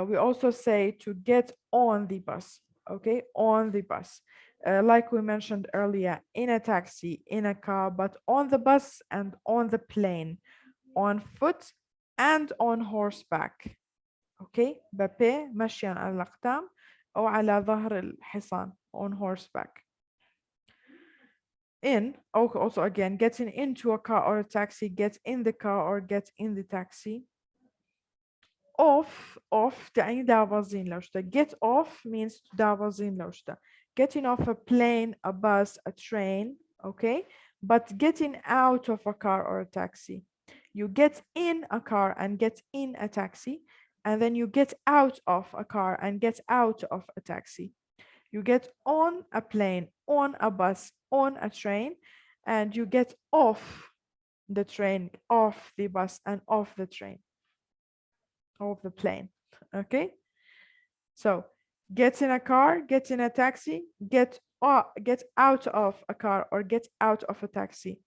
we also say to get on the bus okay on the bus like we mentioned earlier in a taxi in a car but on the bus and on the plane on foot and on horseback okay بابي مشيا على الأقدام أو على ظهر الحصان on horseback in also again getting into a car or a taxi get in the car or get in the taxi off تعني دعوزين لوشتا get off means دعوزين لوشتا getting off a plane a bus a train okay but getting out of a car or a taxi you get in a car and get in a taxi and then you get out of a car and get out of a taxi you get on a plane on a bus on a train and you get off the train, off the bus, and off the train, off the plane. Okay, so get in a car, get in a taxi, get out of a car or get out of a taxi,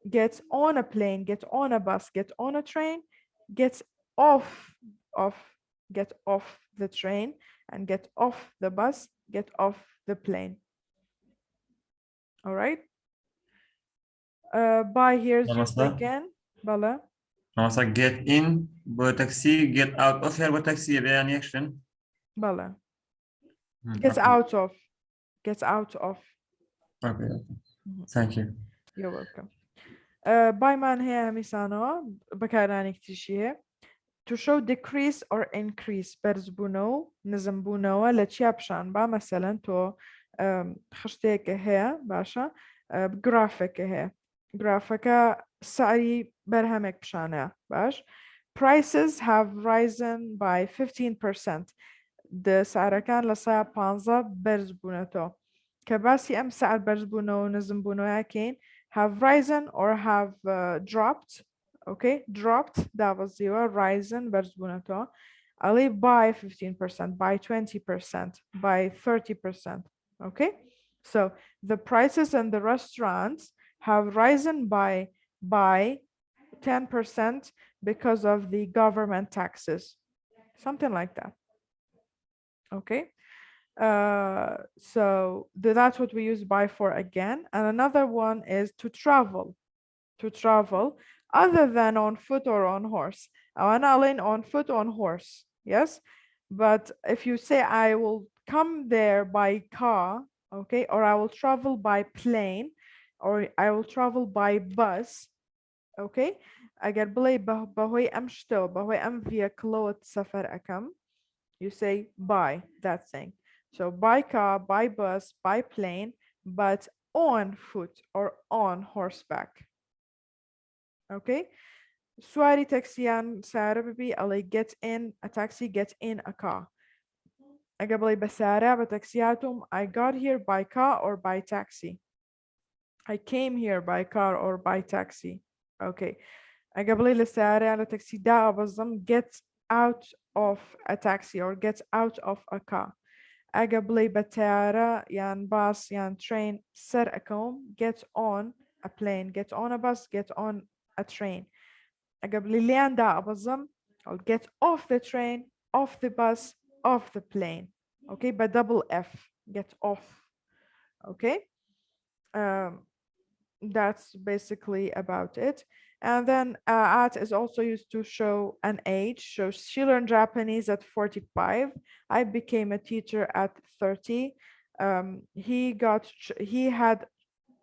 get on a plane, get on a bus, get on a train, get off the train, and get off the bus, get off the plane. All right. By here's used again. Bala. مثلا get in taxi, get out of here taxi يعني action. Bala. Get out of. Get out of. Okay. Thank you. You're welcome. By man here misano bakarani ktishiye. To show decrease or increase برزبونو نزمبونو لتشي بشان با مثلا تو خشتيك هي باشا جرافيك هي جرافيكا سعري برهمك بشانه باش prices have risen by 15%. د سعر كان لسا بانزا برزبونتو كباسي ام سعر برزبونو نزمبونو ياكين have risen or have dropped. Okay, dropped, that was zero, risen, برزبونتو Ali by 15%, by 20%, by 30%. Okay, so the prices in the restaurants have risen by 10% because of the government taxes, something like that. Okay, so that's what we use by for again. And another one is to travel other than on foot or on horse. On foot or on horse, yes. But if you say I will come there by car, okay, or I will travel by plane, or I will travel by bus, okay. أجر بلي بهوي أمشتو بهوي أم vehicle سفر أكم. You say by that thing. So by car, by bus, by plane, but on foot or on horseback. Okay, Swari taxiyan Sarabi Ali get in a taxi, get in a car. Agabli Basara taxiatum, I got here by car or by taxi. I came here by car or by taxi. Okay. Agabli Lasara taxi da abazam get out of a taxi or get out of a car. Agabli Batara yan bus yan train ser akom, get on a plane, get on a bus, get on a train. قبل اللي عندها أبظم I'll get off the train, off the bus, off the plane. Okay, but double F, get off. Okay, that's basically about it. And then at is also used to show an age. So she learned Japanese at 45. I became a teacher at 30. He had,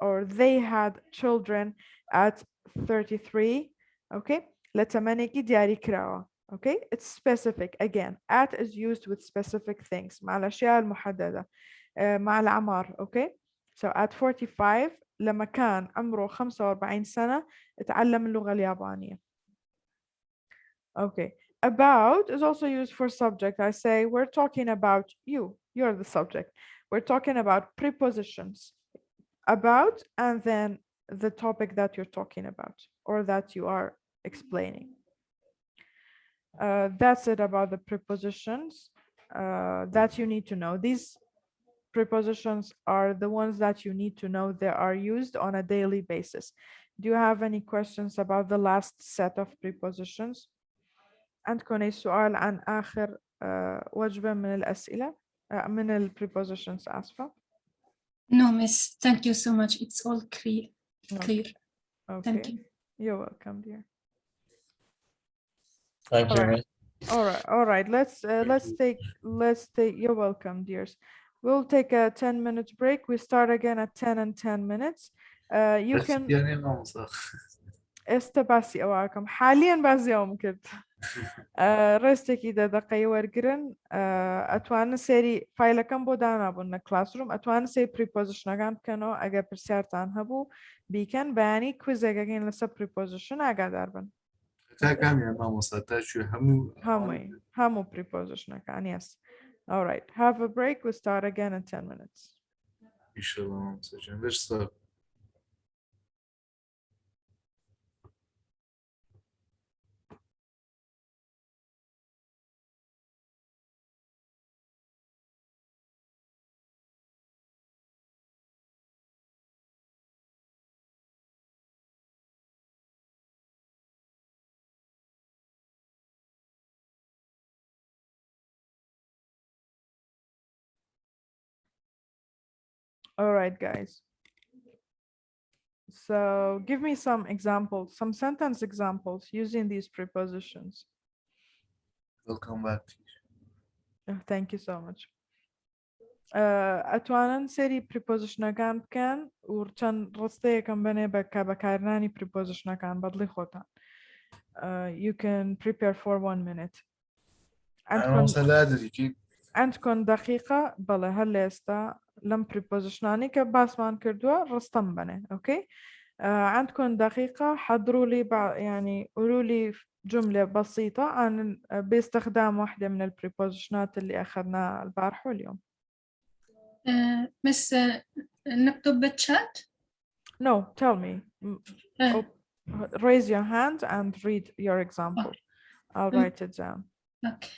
or they had children at 33. Okay, let's diari krawa. Okay, it's specific again. At is used with specific things. مع الأشياء المحددة مع الأعمار. Okay, so at 45 لما كان عمره 45 سنة اتعلم اللغة اليابانية. Okay, about is also used for subject. I say we're talking about you. You're the subject. We're talking about prepositions. About and then the topic that you're talking about or that you are explaining. That's it about the prepositions that you need to know. These prepositions are the ones that you need to know. They are used on a daily basis. Do you have any questions about the last set of prepositions? عندكم أي سؤال عن آخر وجبة من الأسئلة من prepositions آسفة؟ No, miss. Thank you so much. It's all clear. Okay. Thank you. You're welcome, dear. Thank you. All right. Let's take. You're welcome, dears. We'll take a 10-minute break. We start again at 10 and 10 minutes. You can. يعني ما مصر. استباسي أواكم حاليا باز يوم كنت رستك إذا دقي ورقرن أتوان سيري فايلة كم بودانا بنا كلاس روم أتوان سي preposition أغان كانو أغا برسيارت هبو بيكن باني كويز أغاين لسا preposition أغا داربن تا كم يعني ما مصر تا شو همو preposition أغان yes. All right, have a break. We start again in 10 minutes. إن شاء الله ما مصر. All right, guys. So give me some examples, some sentence examples using these prepositions. We'll come back to you. Oh, thank you so much. ئەتوانن سێری پریپۆزیشنەکان بکەن و چەند ڕستەیەکم بنێ بەکارنانی پریپۆزیشنەکان بەدڵی خۆتان. You can prepare for 1 minute. عندكم دقيقة بەڵێ هەر لە ئێستا لەم پریپۆزیشنانی کە باسمان کردووە ڕستەم بنێ اوكي. عندكم دقيقة حضروا لي يعني قولوا لي جملة بسيطة عن باستخدام واحدة من البريبوزيشنات اللي أخذناها البارحة واليوم. بس نكتب بالشات. No, tell me. Raise your hand and read your example. I'll write it down. Okay.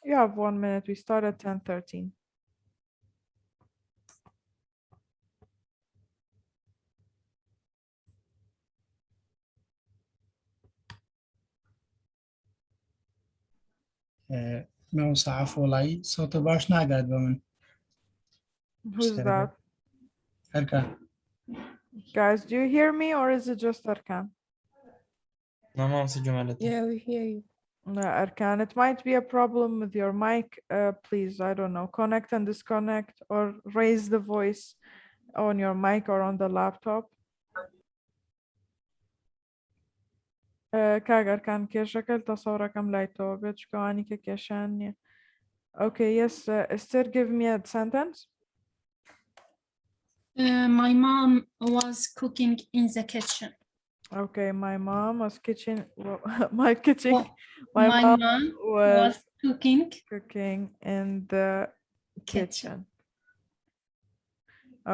You have 1 minute. We start at 10:13. موسى عفو والله صوت باش ناقد بمن. Who's that? Erkan. Guys, do you hear me or is it just Erkan? Yeah, we hear you. No, Erkan, it might be a problem with your mic. Please, I don't know, connect and disconnect or raise the voice on your mic or on the laptop. كاغر كان كيشكل تصوركم لايتو بيتشكواني كيشان. Okay, yes, Esther, give me a sentence. My mom was cooking in the kitchen. Okay, my mom was my My mom was cooking in the kitchen.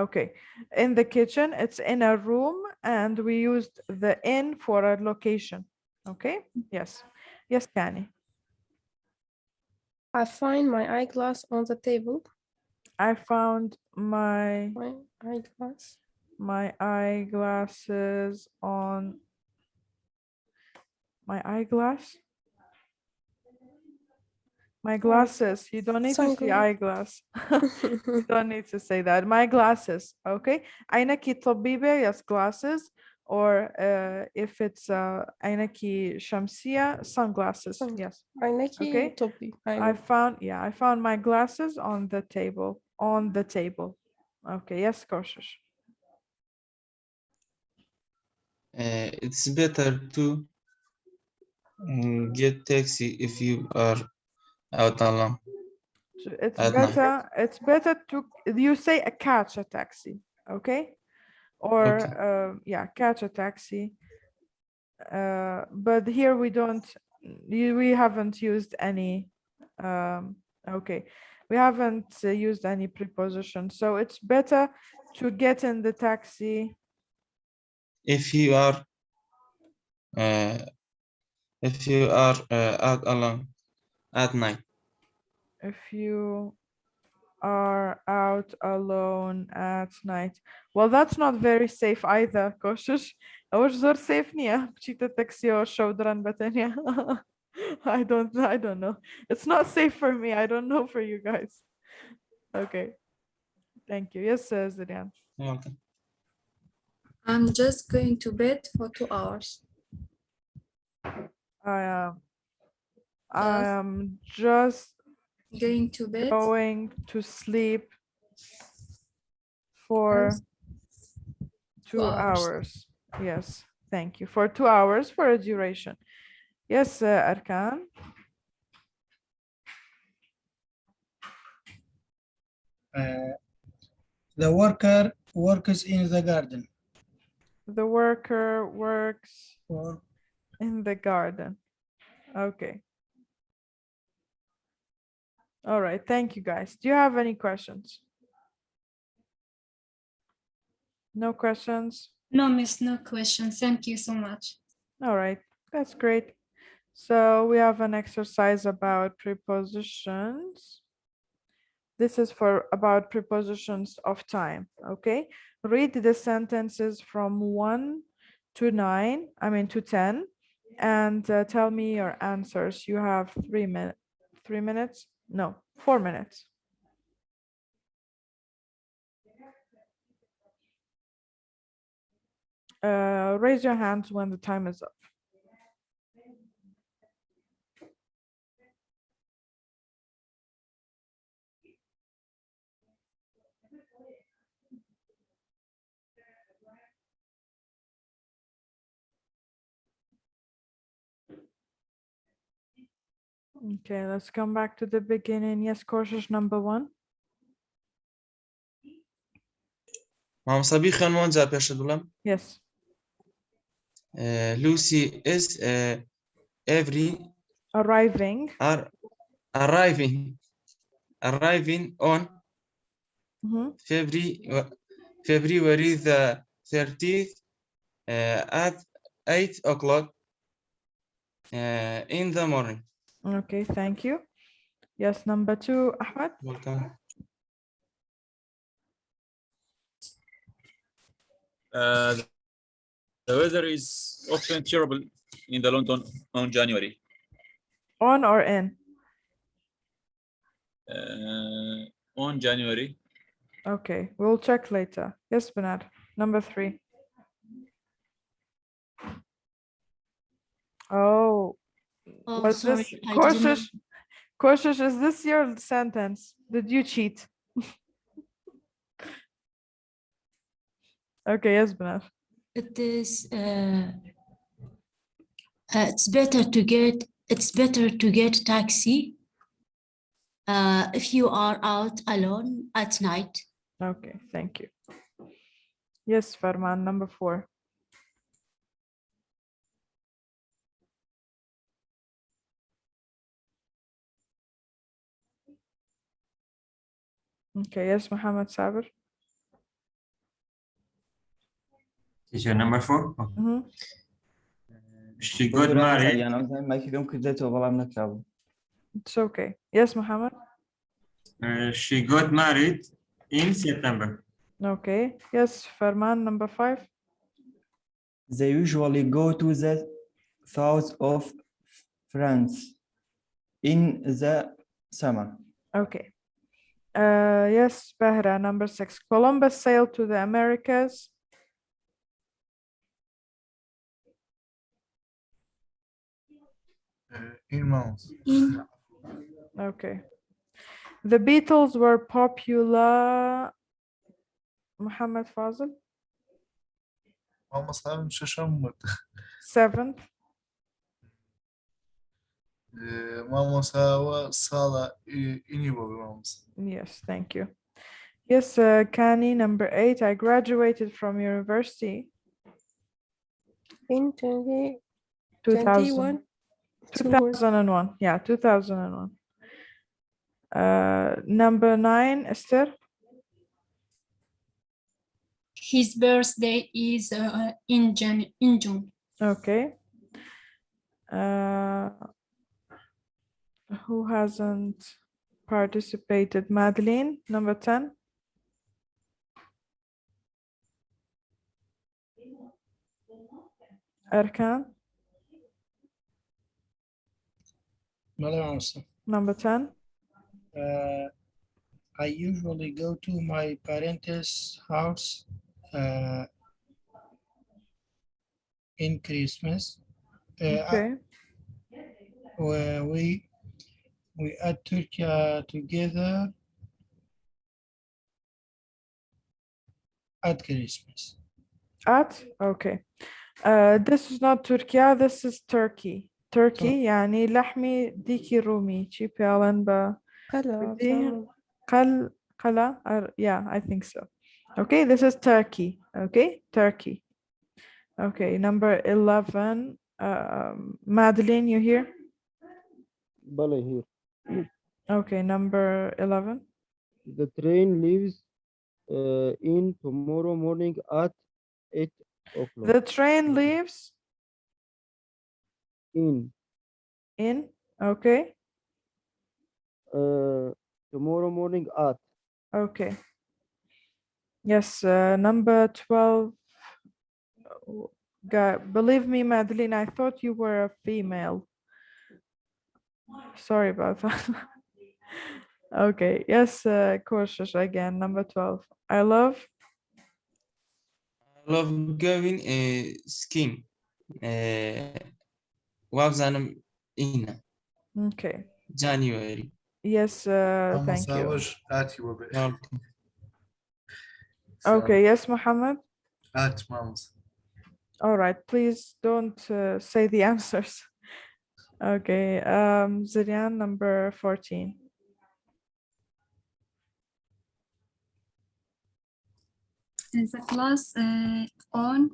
Okay, in the kitchen, it's in a room and we used the in for a location. Okay, yes. Yes, Kani. I find my eyeglass on the table. I found my eyeglass. My eyeglasses on my eyeglass. My glasses. You don't need to say eyeglass. You don't need to say that. My glasses. Okay. عينكي طبيبة. Yes, glasses. Or if it's عينكي شمسية, sunglasses. Yes. عينكي طبي. I found my glasses on the table. On the table. Okay. Yes, Koshish. It's better to get taxi if you are out alone. It's better to, you say catch a taxi, okay? Or yeah, catch a taxi. But here we don't, we haven't used any, okay. We haven't used any preposition. So it's better to get in the taxi. If you are out alone at night. If you are out alone at night. Well, that's not very safe either, Koshish. أوش زور safe نيا بتشيت taxi or شودران بتنيا. I don't know. It's not safe for me. I don't know for you guys. Okay. Thank you. Yes, Zirian. Okay. I'm just going to bed for 2 hours. I am just going to bed. Going to sleep for 2 hours. Yes, thank you. For 2 hours for a duration. Yes, Arkan. The worker works in the garden. The worker works in the garden. Okay. All right, thank you guys. Do you have any questions? No questions? No, miss, no questions. Thank you so much. All right, that's great. So we have an exercise about prepositions. This is for about prepositions of time, okay? Read the sentences from 1 to 9, I mean to 10, and tell me your answers. You have 3 minutes. 3 minutes? No, 4 minutes. Raise your hands when the time is up. Okay, let's come back to the beginning. Yes, courses number 1. مامۆستا خوێنەوە جا پێشە بڵێم. Yes. Lucy is every Arriving on February the 30th at 8 o'clock in the morning. Okay, thank you. Yes, number 2, Ahmed. Welcome. The weather is often terrible in the London on January. On or in? On January. Okay, we'll check later. Yes, Bernard. Number 3. Oh, Oh, what's sorry, this? I didn't Courses, courses, is this your sentence? Did you cheat? Okay, yes, Bernard. It is it's better to get taxi if you are out alone at night. Okay, thank you. Yes, Farman, number 4. Okay, yes, Muhammad Sabir. Teacher number 4. Mhm. She got married. It's okay. Yes, Muhammad. She got married in September. Okay. Yes, Farman, number 5. They usually go to the south of France in the summer. Okay. Yes, Bahra, number 6. Columbus sailed to the Americas. In months. Okay. The Beatles were popular. Muhammad Fazil. Almost having ششم 7th. Mamos hava sala inivamos. Yes, thank you. Yes, Kani, number 8. I graduated from university. In 2000. 21. 2001. Yeah, 2001. Number 9, Esther. His birthday is in June. Okay. Who hasn't participated? Madeline, number 10. Erkan, بله مامۆستا. number 10. I usually go to my parents' house in Christmas. Okay. Where we at Turkey together at Christmas. Okay. This is not Turkey, this is Turkey. Turkey يعني لحمي ديكي رومي cheap با قلا yeah, I think so. Okay, this is Turkey. Okay, Turkey. Okay, number 11. Madeline, you here? Bala here. Okay, number 11. The train leaves in tomorrow morning at 8 o'clock. The train leaves In okay. Tomorrow morning at. Okay. Yes, number 12. God, believe me, Madeline, I thought you were a female. Sorry about that. Okay, yes, Korshish again, number 12. I love going skiing. وابزانم إنا Okay. January. Yes, thank you. آتي وبئ. Okay. Okay, yes, Muhammad. آت مامس. All right, please don't say the answers. Okay, Zirian, number 14. The class on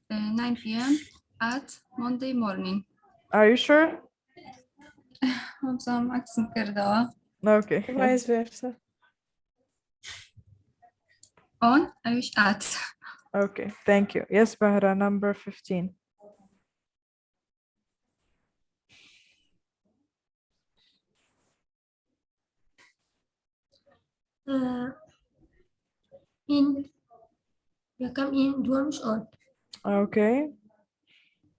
9 p.m. at Monday morning. Are you sure? هم عكس كردوا. Okay. Vice versa. On I wish at. Okay, thank you. Yes, Bahra, number 15. In you come in dorms on. Okay.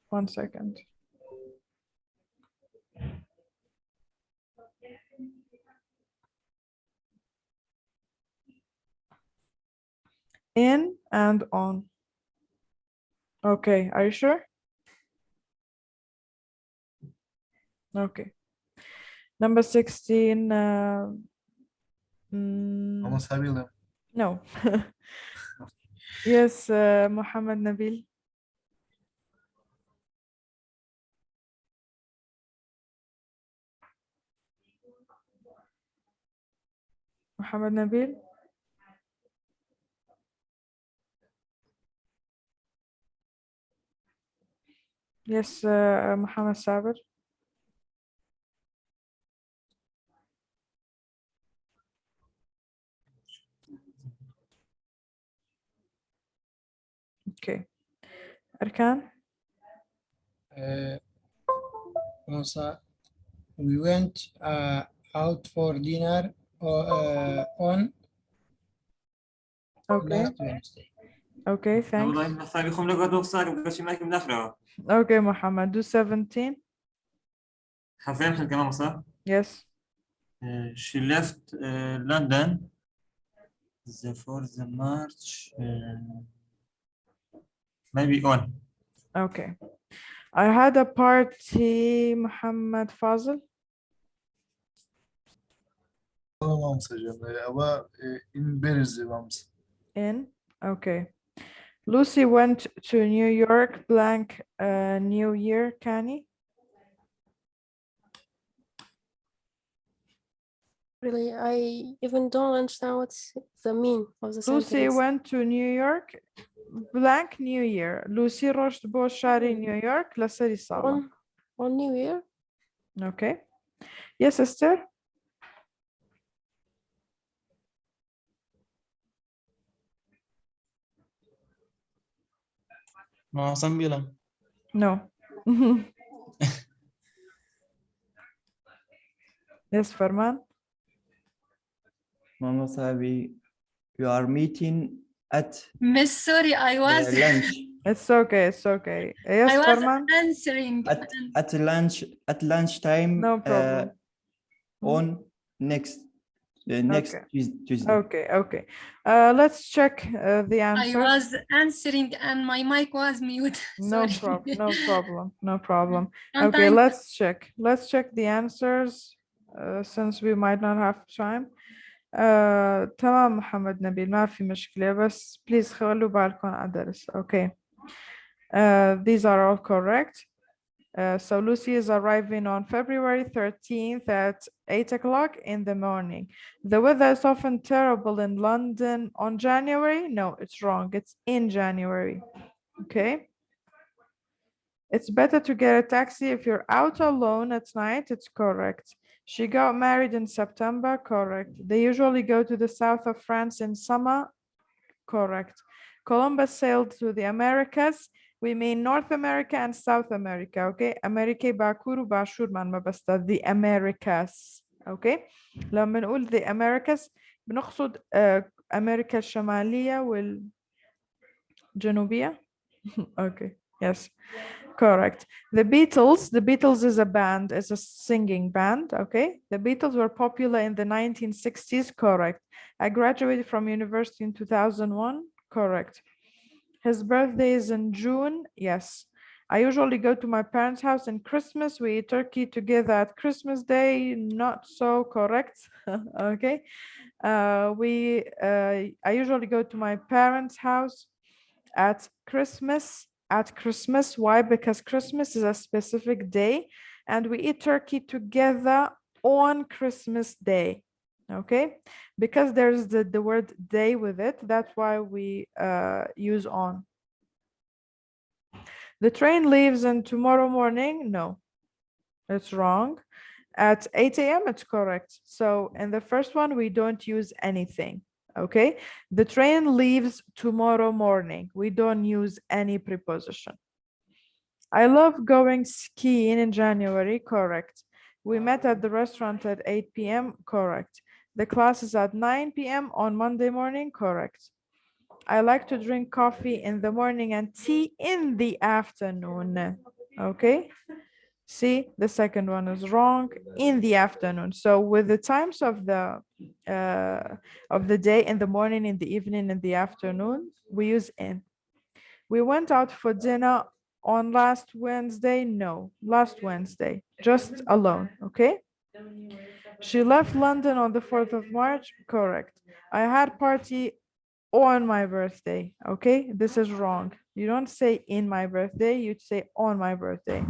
1 second. In and on. Okay, are you sure? Okay. Number 16. No. Yes, Muhammad Nabil. Muhammad Nabil. Yes, Muhammad Sabir. Okay. Arkan. Also, we went out for dinner on Okay. last Wednesday. Okay, thanks. Okay, Muhammad, do 17. حرفيا في الكلام صح؟ Yes. She left London for the March maybe on. Okay. I had a party, Muhammad Fazil. مامس أبا in Berzi مامس. In. Okay. Lucy went to New York blank New Year, Kani. Really, I even don't understand what's the mean of the Lucy sentence. went to New York blank New Year. Lucy رشت بو شاري نيويورك لسري صالة. On New Year? Okay. Yes, sister. ما Sambila. No. Yes, Farman. Mama Sabi, you are meeting at Miss, sorry, I was lunch. It's okay. It's okay. Yes, I was Farman. answering. At lunchtime. No problem. On next Okay. Tuesday. Okay. Okay. Let's check the I answers. was answering and my mic was mute. No Sorry. problem. No problem. No problem. Okay, Sometimes- let's check. Let's check the answers since we might not have time. تمام محمد نبيل ما في مشكلة بس please خلوا بالكم على الدرس. Okay. These are all correct. So Lucy is arriving on February 13th at 8 o'clock in the morning. The weather is often terrible in London on January. No, it's wrong. It's in January. Okay. It's better to get a taxi if you're out alone at night. It's correct. She got married in September. Correct. They usually go to the south of France in summer. Correct. Columbus sailed to the Americas. We mean North America and South America. Okay. America Bakuru Bashur man mabasta the Americas. Okay. لما نقول the Americas بنقصد أمريكا الشمالية والجنوبية. Okay. Yes, correct. The Beatles is a band, it's a singing band, okay? The Beatles were popular in the 1960s, correct. I graduated from university in 2001, correct. His birthday is in June, yes. I usually go to my parents' house in Christmas. We eat turkey together at Christmas Day, not so correct, okay? I usually go to my parents' house at Christmas. Why? Because Christmas is a specific day and we eat turkey together on Christmas Day. Okay, because there's the word day with it, that's why we use on. The train leaves in tomorrow morning. No, it's wrong. At 8 a.m. it's correct. So in the first one we don't use anything. Okay, the train leaves tomorrow morning. We don't use any preposition. I love going skiing in January. Correct. We met at the restaurant at 8 p.m. Correct. The class is at 9 p.m. on Monday morning. Correct. I like to drink coffee in the morning and tea in the afternoon. Okay. See, the second one is wrong, in the afternoon. So with the times of the day, in the morning, in the evening, in the afternoon, we use in. We went out for dinner on last Wednesday. No, last Wednesday, just alone. Okay. She left London on the 4th of March. Correct. I had party on my birthday. Okay, this is wrong. You don't say in my birthday, you say on my birthday.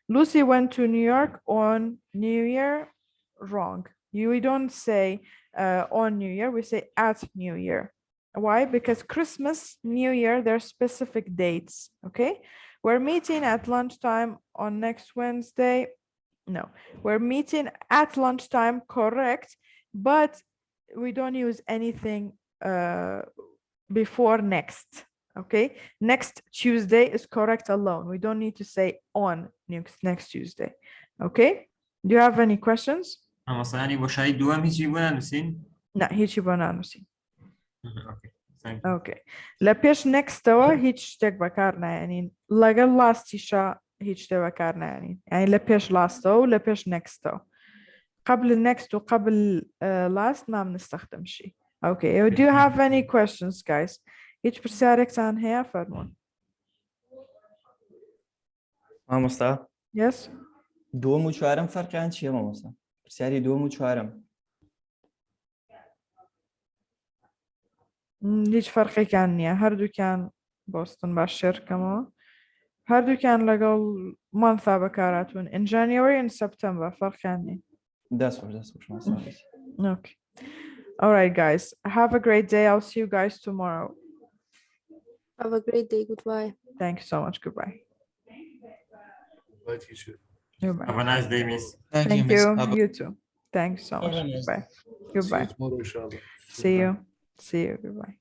Lucy went to New York on New Year. Wrong. We don't say on New Year, we say at New Year. Why? Because Christmas, New Year, they're specific dates. Okay, we're meeting at lunchtime on next Wednesday. No, we're meeting at lunchtime, correct, but we don't use anything before next. Okay, next Tuesday is correct alone. We don't need to say on next Tuesday. Okay, do you have any questions? مثلا يعني با شاید دوام هیچی بو ننووسین؟ نه هیچی با ننووسین. Okay, thank you. Okay. لە پێش نێکستەوە هیچ شتێک بەکار نایەنین لەگەڵ لاستیشە هیچ شتێک بەکار نایەنین یعنی لە پێش لاستەوە و لە پێش نێکستەوە قبل next و قبل last ما بنستخدم شي. Okay, do you have any questions guys? هیچ پرسیارێکتان هەیە فەرموون. مامۆستا Yes. دووەم و چوارەم فەرقیان چییە مامۆستا؟ پرسیاری دووەم و چوارەم. هیچ فەرقێکیان نییە هەردووکیان بۆستن باش شێرکەمەوە هەردووکیان لەگەڵ مانثا بەکارهاتوون in January and September فەرقیان نییە. دەست مامۆستا. Okay. All right guys, have a great day. I'll see you guys tomorrow. Have a great day. Goodbye. Thank you so much. Goodbye. Bye, teacher. Goodbye. Have a nice day, miss. Thank you. You too. Thanks so much. Goodbye. See you Goodbye. tomorrow, inshallah. See you. See you. Goodbye.